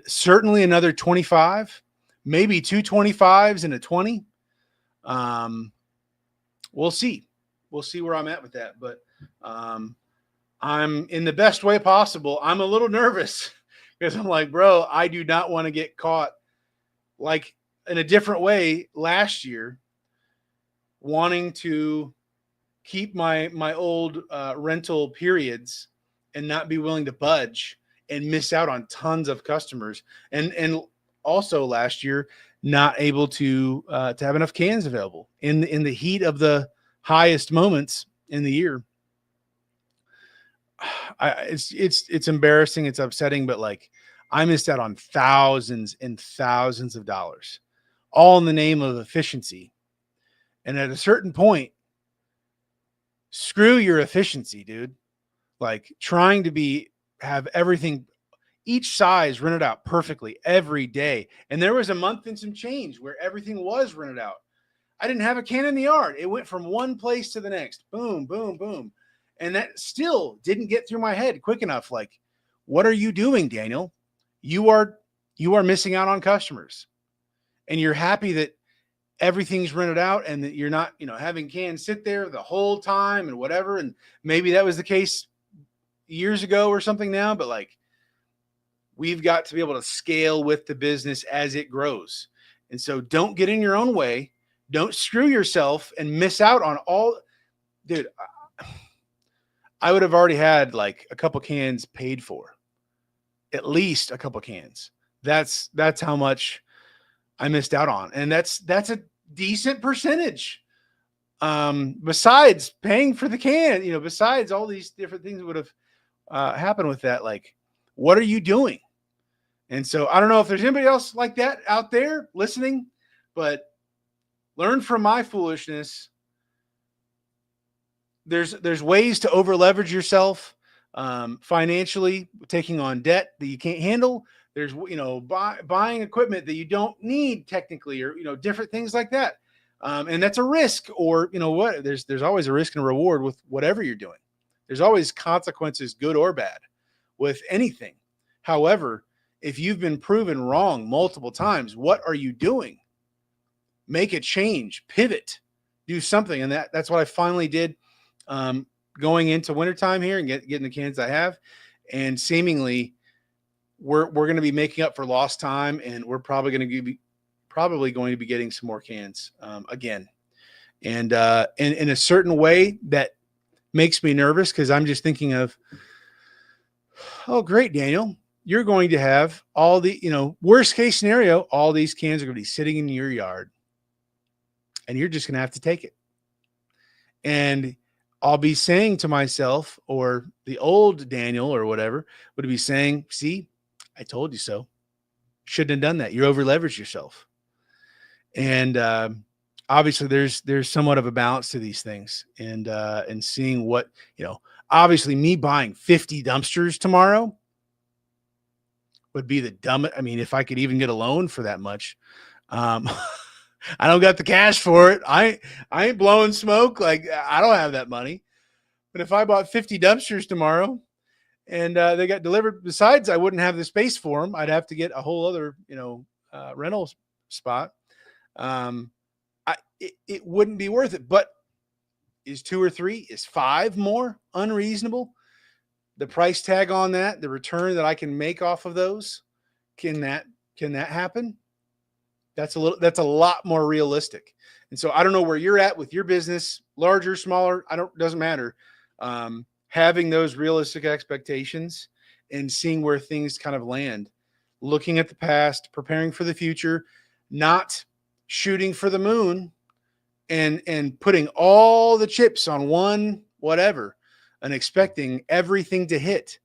certainly another 25, maybe 2 25s and a 20. We'll see where I'm at with that. But I'm in the best way possible. I'm a little nervous because I'm like, bro, I do not want to get caught like in a different way last year, wanting to keep my old rental periods and not be willing to budge and miss out on tons of customers. And also last year, not able to have enough cans available in the heat of the highest moments in the year. It's embarrassing. It's upsetting, but like I missed out on thousands and thousands of dollars, all in the name of efficiency. And at a certain point, screw your efficiency, dude. Like trying to have everything, each size rented out perfectly every day. And there was a month and some change where everything was rented out. I didn't have a can in the yard. It went from one place to the next. Boom, boom, boom. And that still didn't get through my head quick enough. Like, what are you doing, Daniel? You are missing out on customers. And you're happy that everything's rented out and that you're not, having cans sit there the whole time and whatever. And maybe that was the case years ago or something now, but like we've got to be able to scale with the business as it grows. And so don't get in your own way. Don't screw yourself and miss out on all. Dude, I would have already had like a couple cans paid for, at least a couple cans. That's how much I missed out on. And that's a decent percentage. Besides paying for the can, besides all these different things that would have happened with that, like, what are you doing? And so I don't know if there's anybody else like that out there listening, but learn from my foolishness. There's ways to over leverage yourself financially, taking on debt that you can't handle. There's buying equipment that you don't need technically, or different things like that. And that's a risk, or what? There's always a risk and a reward with whatever you're doing. There's always consequences, good or bad, with anything. However, if you've been proven wrong multiple times, what are you doing? Make a change, pivot, do something. And that's what I finally did going into wintertime here and getting the cans I have. And seemingly we're going to be making up for lost time, and we're probably going to be getting some more cans again. And in a certain way that makes me nervous, because I'm just thinking of, oh, great, Daniel, you're going to have all the, worst case scenario, all these cans are going to be sitting in your yard, and you're just going to have to take it. And I'll be saying to myself, or the old Daniel or whatever would be saying, see, I told you so. Shouldn't have done that. You over leveraged yourself. And obviously there's somewhat of a balance to these things, and seeing what, obviously me buying 50 dumpsters tomorrow would be the dumbest. I mean, if I could even get a loan for that much, I don't got the cash for it. I ain't blowing smoke. Like, I don't have that money. But if I bought 50 dumpsters tomorrow and they got delivered, besides I wouldn't have the space for them, I'd have to get a whole other, rental spot. It wouldn't be worth it. But is 2 or 3, is 5 more unreasonable? The price tag on that, the return that I can make off of those, can that happen? That's a lot more realistic. And so I don't know where you're at with your business, larger, smaller, doesn't matter. Having those realistic expectations and seeing where things kind of land, looking at the past, preparing for the future, not shooting for the moon and putting all the chips on one whatever and expecting everything to hit,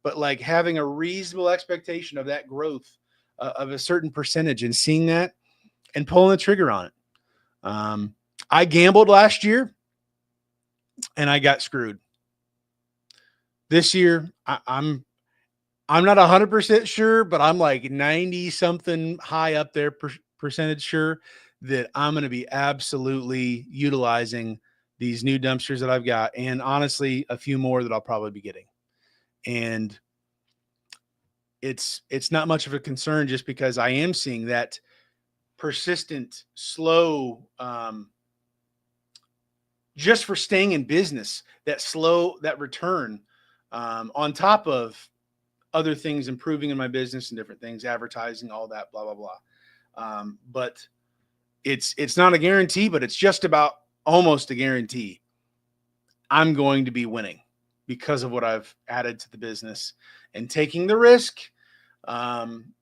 but like having a reasonable expectation of that growth of a certain percentage, and seeing that and pulling the trigger on it. I gambled last year and I got screwed. This year, I'm not 100% sure, but I'm like 90 something high up there percentage sure that I'm going to be absolutely utilizing these new dumpsters that I've got, and honestly, a few more that I'll probably be getting. And it's not much of a concern, just because I am seeing that persistent, slow, just for staying in business, that return on top of other things improving in my business and different things, advertising, all that, blah, blah, blah. But it's not a guarantee, but it's just about almost a guarantee. I'm going to be winning because of what I've added to the business and taking the risk.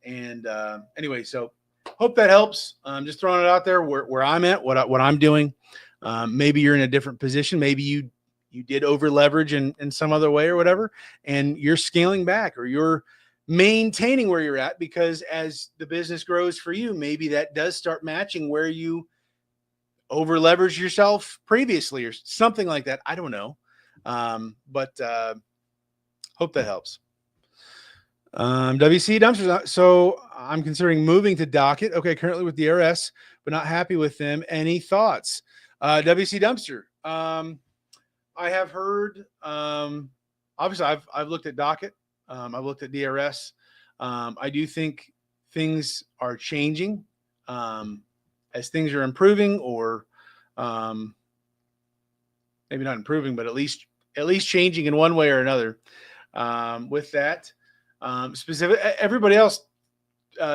Anyway, so hope that helps. Just throwing it out there where I'm at, what I'm doing. Maybe you're in a different position. Maybe you did over leverage in some other way or whatever, and you're scaling back or you're maintaining where you're at, because as the business grows for you, maybe that does start matching where you over leveraged yourself previously or something like that. I don't know. But hope that helps. WC Dumpsters. So I'm considering moving to Docket. Okay, currently with DRS, but not happy with them. Any thoughts? WC Dumpster. I have heard. Obviously, I've looked at Docket. I've looked at DRS. I do think things are changing as things are improving, or maybe not improving, but at least changing in one way or another. With that, specific, everybody else,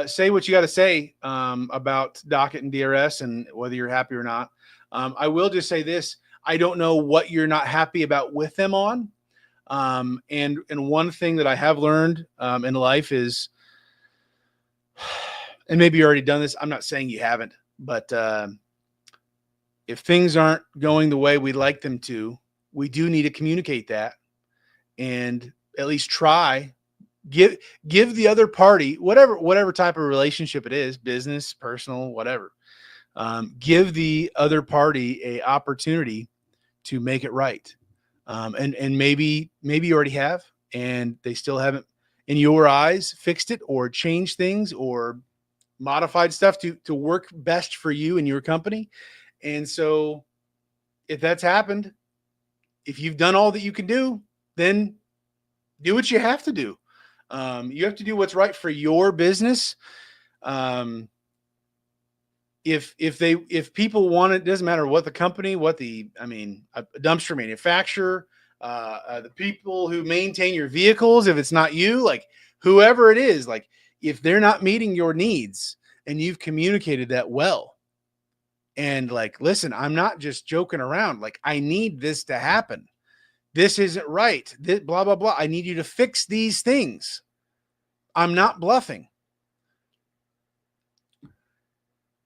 say what you got to say about Docket and DRS and whether you're happy or not. I will just say this: I don't know what you're not happy about with them on. And one thing that I have learned in life is, and maybe you already done this, I'm not saying you haven't, but if things aren't going the way we'd like them to, we do need to communicate that and at least try. Give the other party, whatever type of relationship it is, business, personal, whatever. Give the other party a opportunity to make it right. And maybe you already have, and they still haven't, in your eyes, fixed it or changed things or modified stuff to work best for you and your company. And so if that's happened, if you've done all that you can do, then do what you have to do. You have to do what's right for your business. If people want it, doesn't matter what the company, a dumpster manufacturer, the people who maintain your vehicles, if it's not you, like whoever it is, like if they're not meeting your needs and you've communicated that well, and like, listen, I'm not just joking around. Like, I need this to happen. This isn't right. This, blah, blah, blah. I need you to fix these things. I'm not bluffing.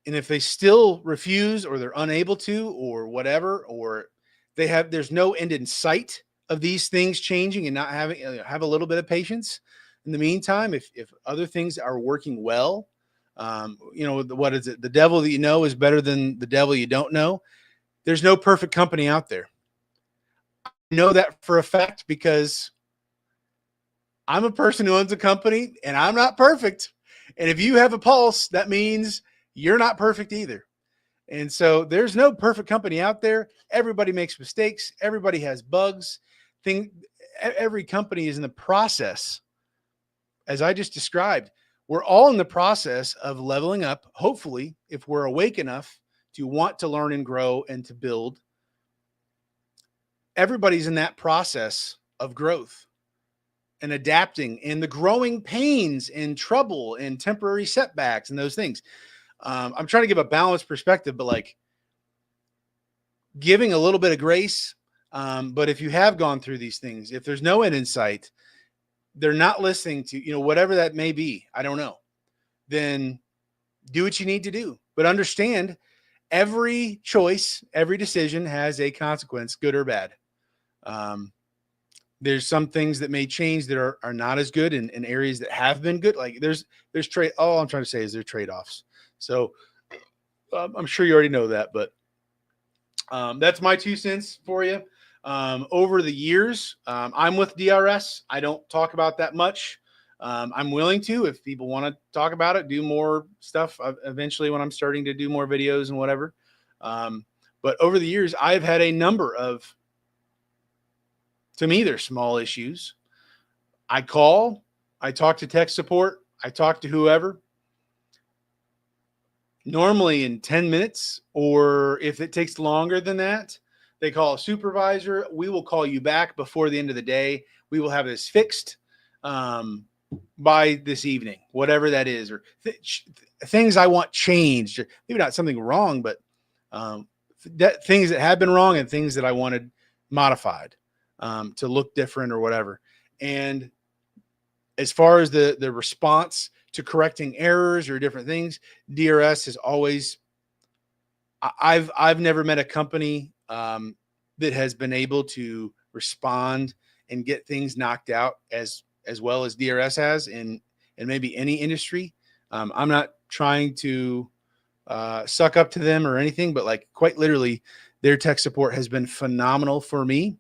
And if they still refuse, or they're unable to, or whatever, or there's no end in sight of these things changing and not having, have a little bit of patience. In the meantime, if other things are working well, what is it? The devil that you know is better than the devil you don't know. There's no perfect company out there. I know that for a fact because I'm a person who owns a company and I'm not perfect. And if you have a pulse, that means you're not perfect either. And so there's no perfect company out there. Everybody makes mistakes. Everybody has bugs. Every company is in the process, as I just described. We're all in the process of leveling up. Hopefully, if we're awake enough to want to learn and grow and to build, everybody's in that process of growth and adapting, and the growing pains and trouble and temporary setbacks and those things. I'm trying to give a balanced perspective, but like giving a little bit of grace. But if you have gone through these things, if there's no end in sight, they're not listening to, whatever that may be, I don't know, then do what you need to do. But understand every choice, every decision has a consequence, good or bad. There's some things that may change that are not as good in areas that have been good. Like there's trade. All I'm trying to say is there are trade-offs. So I'm sure you already know that, but that's my 2 cents for you. Over the years, I'm with DRS. I don't talk about that much. I'm willing to, if people want to talk about it, do more stuff eventually when I'm starting to do more videos and whatever. But over the years, I've had a number of, to me, they're small issues. I call, I talk to tech support, I talk to whoever. Normally in 10 minutes, or if it takes longer than that, they call a supervisor. We will call you back before the end of the day. we will have this fixed by this evening, whatever that is, or things I want changed, or maybe not something wrong, but things that have been wrong and things that I wanted modified to look different or whatever. And as far as the response to correcting errors or different things, DRS has always, I've never met a company that has been able to respond and get things knocked out as well as DRS has in maybe any industry. I'm not trying to suck up to them or anything, but like quite literally, their tech support has been phenomenal for me.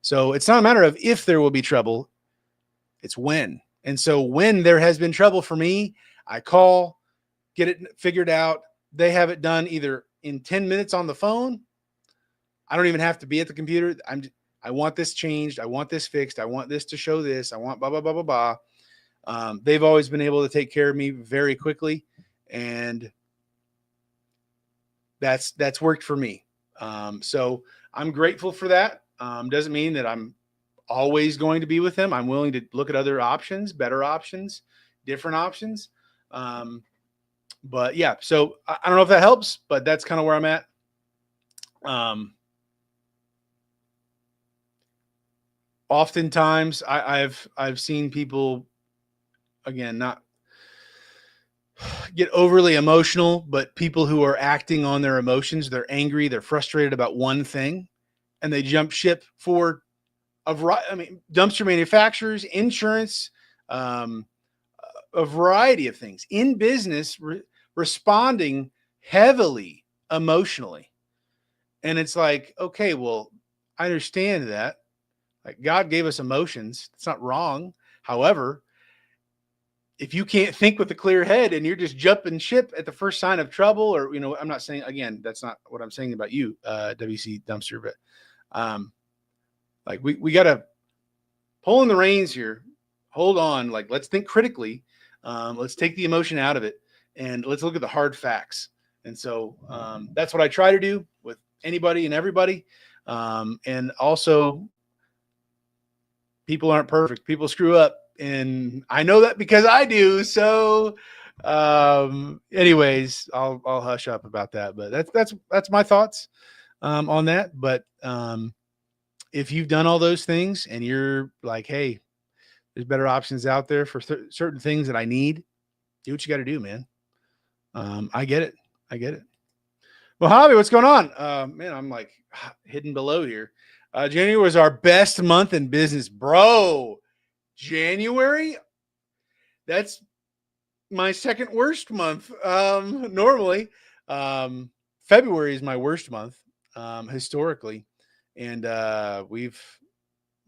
So it's not a matter of if there will be trouble, it's when. And so when there has been trouble for me, I call, get it figured out. They have it done either in 10 minutes on the phone. I don't even have to be at the computer. I want this changed. I want this fixed. I want this to show this. I want blah, blah, blah, blah, blah. They've always been able to take care of me very quickly. And that's worked for me. So I'm grateful for that. Doesn't mean that I'm always going to be with them. I'm willing to look at other options, better options, different options. But yeah, so I don't know if that helps, but that's kind of where I'm at. Oftentimes I've seen people, again, not get overly emotional, but people who are acting on their emotions, they're angry, they're frustrated about one thing, and they jump ship for a variety. I mean, dumpster manufacturers, insurance, a variety of things in business, responding heavily emotionally. And it's like, okay, well, I understand that. Like, God gave us emotions. It's not wrong. However, if you can't think with a clear head and you're just jumping ship at the first sign of trouble, or, I'm not saying, again, that's not what I'm saying about you, WC Dumpster, but like we got to pull in the reins here. Hold on. Like, let's think critically. Let's take the emotion out of it and let's look at the hard facts. And so that's what I try to do with anybody and everybody. And also, people aren't perfect. People screw up. And I know that because I do. So anyways, I'll hush up about that. But that's my thoughts on that. But if you've done all those things and you're like, hey, there's better options out there for certain things that I need, do what you got to do, man. I get it. Well, Javi, what's going on? Man, I'm like hidden below here. January was our best month in business, bro. January? That's my second worst month. Normally, February is my worst month, historically. And we've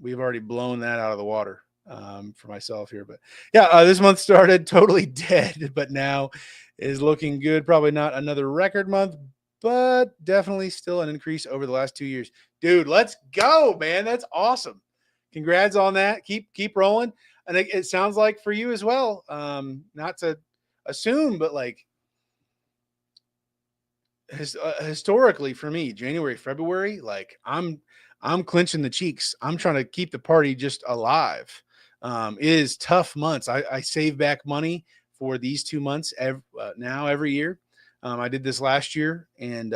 already blown that out of the water for myself here. But yeah, this month started totally dead, but now is looking good. Probably not another record month, but definitely still an increase over the last 2 years. Dude, let's go, man. That's awesome. Congrats on that. Keep rolling. And it sounds like for you as well. Not to assume, but like historically for me, January, February, like I'm clenching the cheeks. I'm trying to keep the party just alive. It is tough months. I save back money for these 2 months now every year. I did this last year, and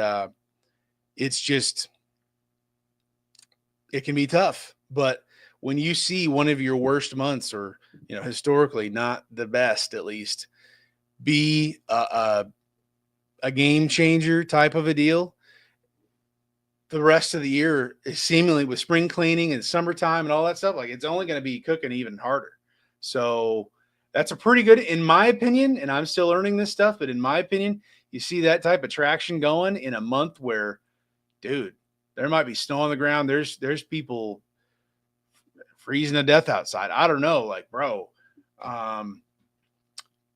it's just, it can be tough. But when you see one of your worst months, or historically not the best, at least, be a game changer type of a deal, the rest of the year is seemingly, with spring cleaning and summertime and all that stuff, like it's only going to be cooking even harder. So that's a pretty good, in my opinion, and I'm still learning this stuff, but in my opinion, you see that type of traction going in a month where, dude, there might be snow on the ground. There's people freezing to death outside. I don't know, like, bro,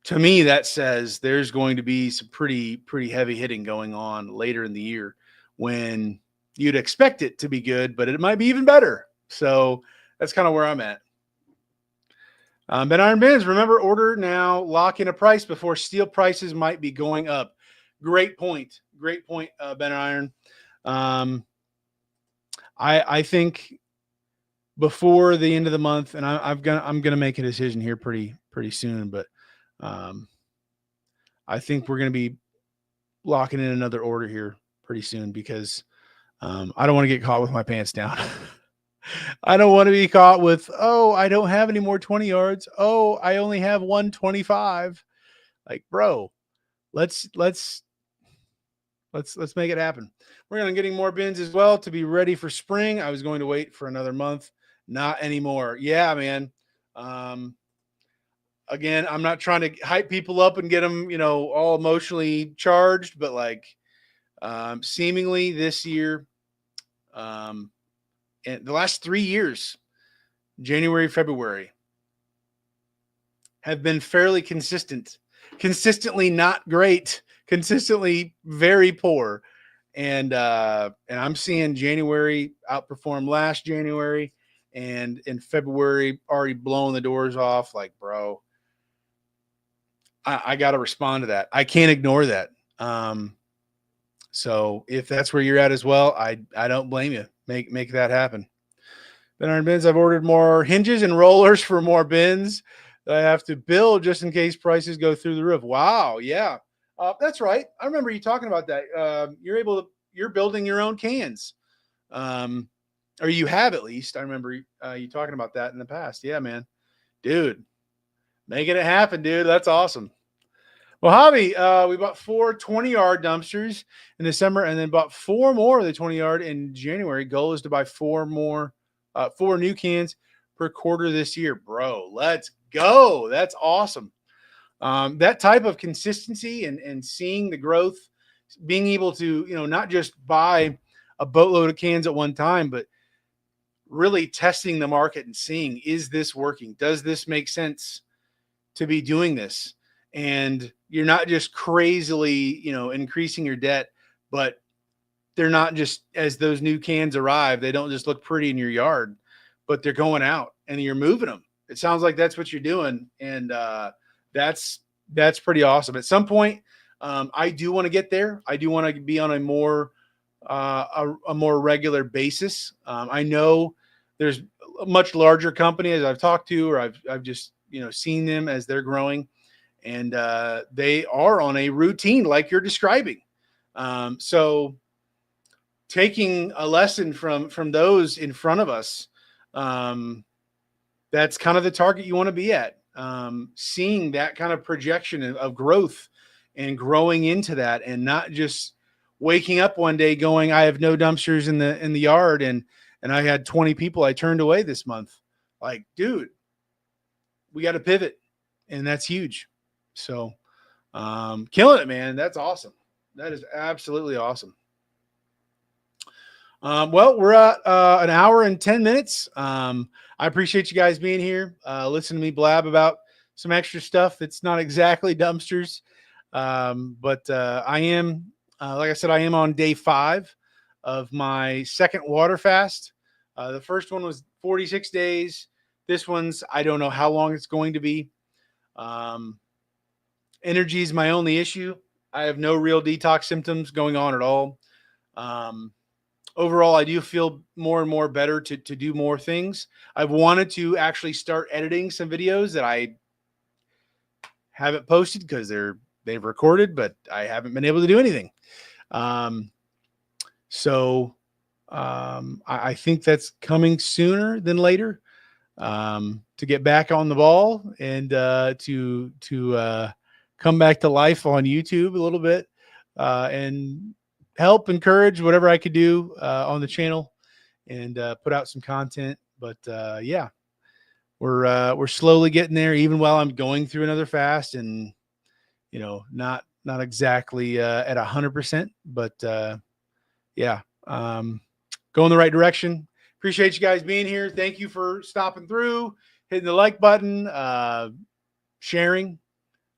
to me, that says there's going to be some pretty heavy hitting going on later in the year when you'd expect it to be good, but it might be even better. So that's kind of where I'm at. Ben Iron Bins, remember, order now, lock in a price before steel prices might be going up. Great point, Ben Iron. I think before the end of the month, and I'm gonna make a decision here pretty soon. But um, I think we're gonna be locking in another order here pretty soon because I don't want to get caught with my pants down. I don't want to be caught with, oh, I don't have any more 20 yards. Oh, I only have 125. Like, bro, let's let's make it happen. We're going to getting more bins as well to be ready for spring. I was going to wait for another month, not anymore. Yeah, man. Um, Again, I'm not trying to hype people up and get them, all emotionally charged, but like seemingly this year, um, and the last 3 years, January, February, have been fairly consistent, consistently not great, consistently very poor. And I'm seeing January outperform last January, and in February already blowing the doors off. Like, bro, I got to respond to that. I can't ignore that. So if that's where you're at as well, I don't blame you. Make that happen. Then on bins, I've ordered more hinges and rollers for more bins that I have to build just in case prices go through the roof. Wow, yeah, that's right. I remember you talking about that. You're building your own cans, um, or you have at least. I remember you talking about that in the past. Yeah, man, dude, making it happen, dude. That's awesome. Well, Hobby, we bought 4 20-yard dumpsters in December and then bought 4 more of the 20-yard in January. Goal is to buy 4 more, 4 new cans per quarter this year. Bro, let's go. That's awesome. That type of consistency and seeing the growth, being able to, not just buy a boatload of cans at one time, but really testing the market and seeing, is this working? Does this make sense to be doing this? And you're not just crazily, increasing your debt, but they're not just, as those new cans arrive, they don't just look pretty in your yard, but they're going out and you're moving them. It sounds like that's what you're doing. And that's pretty awesome. At some point, I do want to get there. I do want to be on a more regular basis. I know there's a much larger company as I've talked to, or I've just, seen them as they're growing, and they are on a routine like you're describing. So taking a lesson from those in front of us, that's kind of the target you want to be at. Seeing that kind of projection of growth and growing into that, and not just waking up one day going, I have no dumpsters in the yard, and I had 20 people I turned away this month. Like, dude, we got to pivot, and that's huge. So, killing it, man. That's awesome. That is absolutely awesome. Well, we're at an hour and 10 minutes. I appreciate you guys being here. Listen to me blab about some extra stuff that's not exactly dumpsters. But I am, like I said, I am on day 5 of my second water fast. The first one was 46 days. This one's, I don't know how long it's going to be. Energy is my only issue. I have no real detox symptoms going on at all. Overall, I do feel more and more better to do more things. I've wanted to actually start editing some videos that I haven't posted because they've recorded, but I haven't been able to do anything. So I think that's coming sooner than later, to get back on the ball and to come back to life on YouTube a little bit, and help encourage whatever I could do on the channel, and put out some content. But yeah, we're slowly getting there, even while I'm going through another fast, and not exactly at 100%, but yeah, going the right direction. Appreciate you guys being here. Thank you for stopping through, hitting the like button, sharing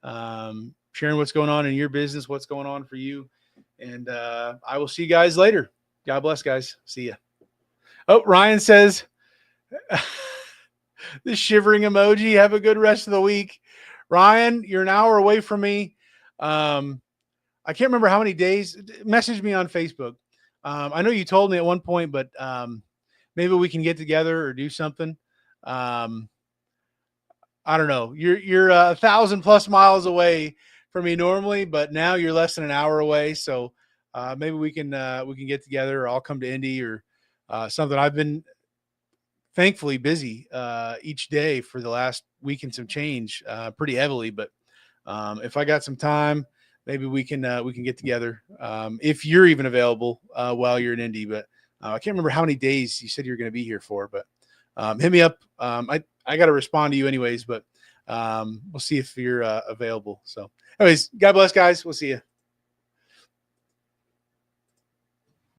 what's going on in your business, what's going on for you. And I will see you guys later. God bless, guys. See ya. Oh, Ryan says the shivering emoji. Have a good rest of the week. Ryan, you're an hour away from me. I can't remember how many days. Message me on Facebook. I know you told me at one point, but maybe we can get together or do something. I don't know. You're 1,000+ miles away from me normally, but now you're less than an hour away. So maybe we can get together, or I'll come to Indy, or something. I've been thankfully busy each day for the last week and some change, pretty heavily. But if I got some time, maybe we can get together, if you're even available while you're in Indy. But I can't remember how many days you said you're going to be here for. But hit me up. I got to respond to you anyways. But we'll see if you're available. So, anyways, God bless, guys. We'll see you.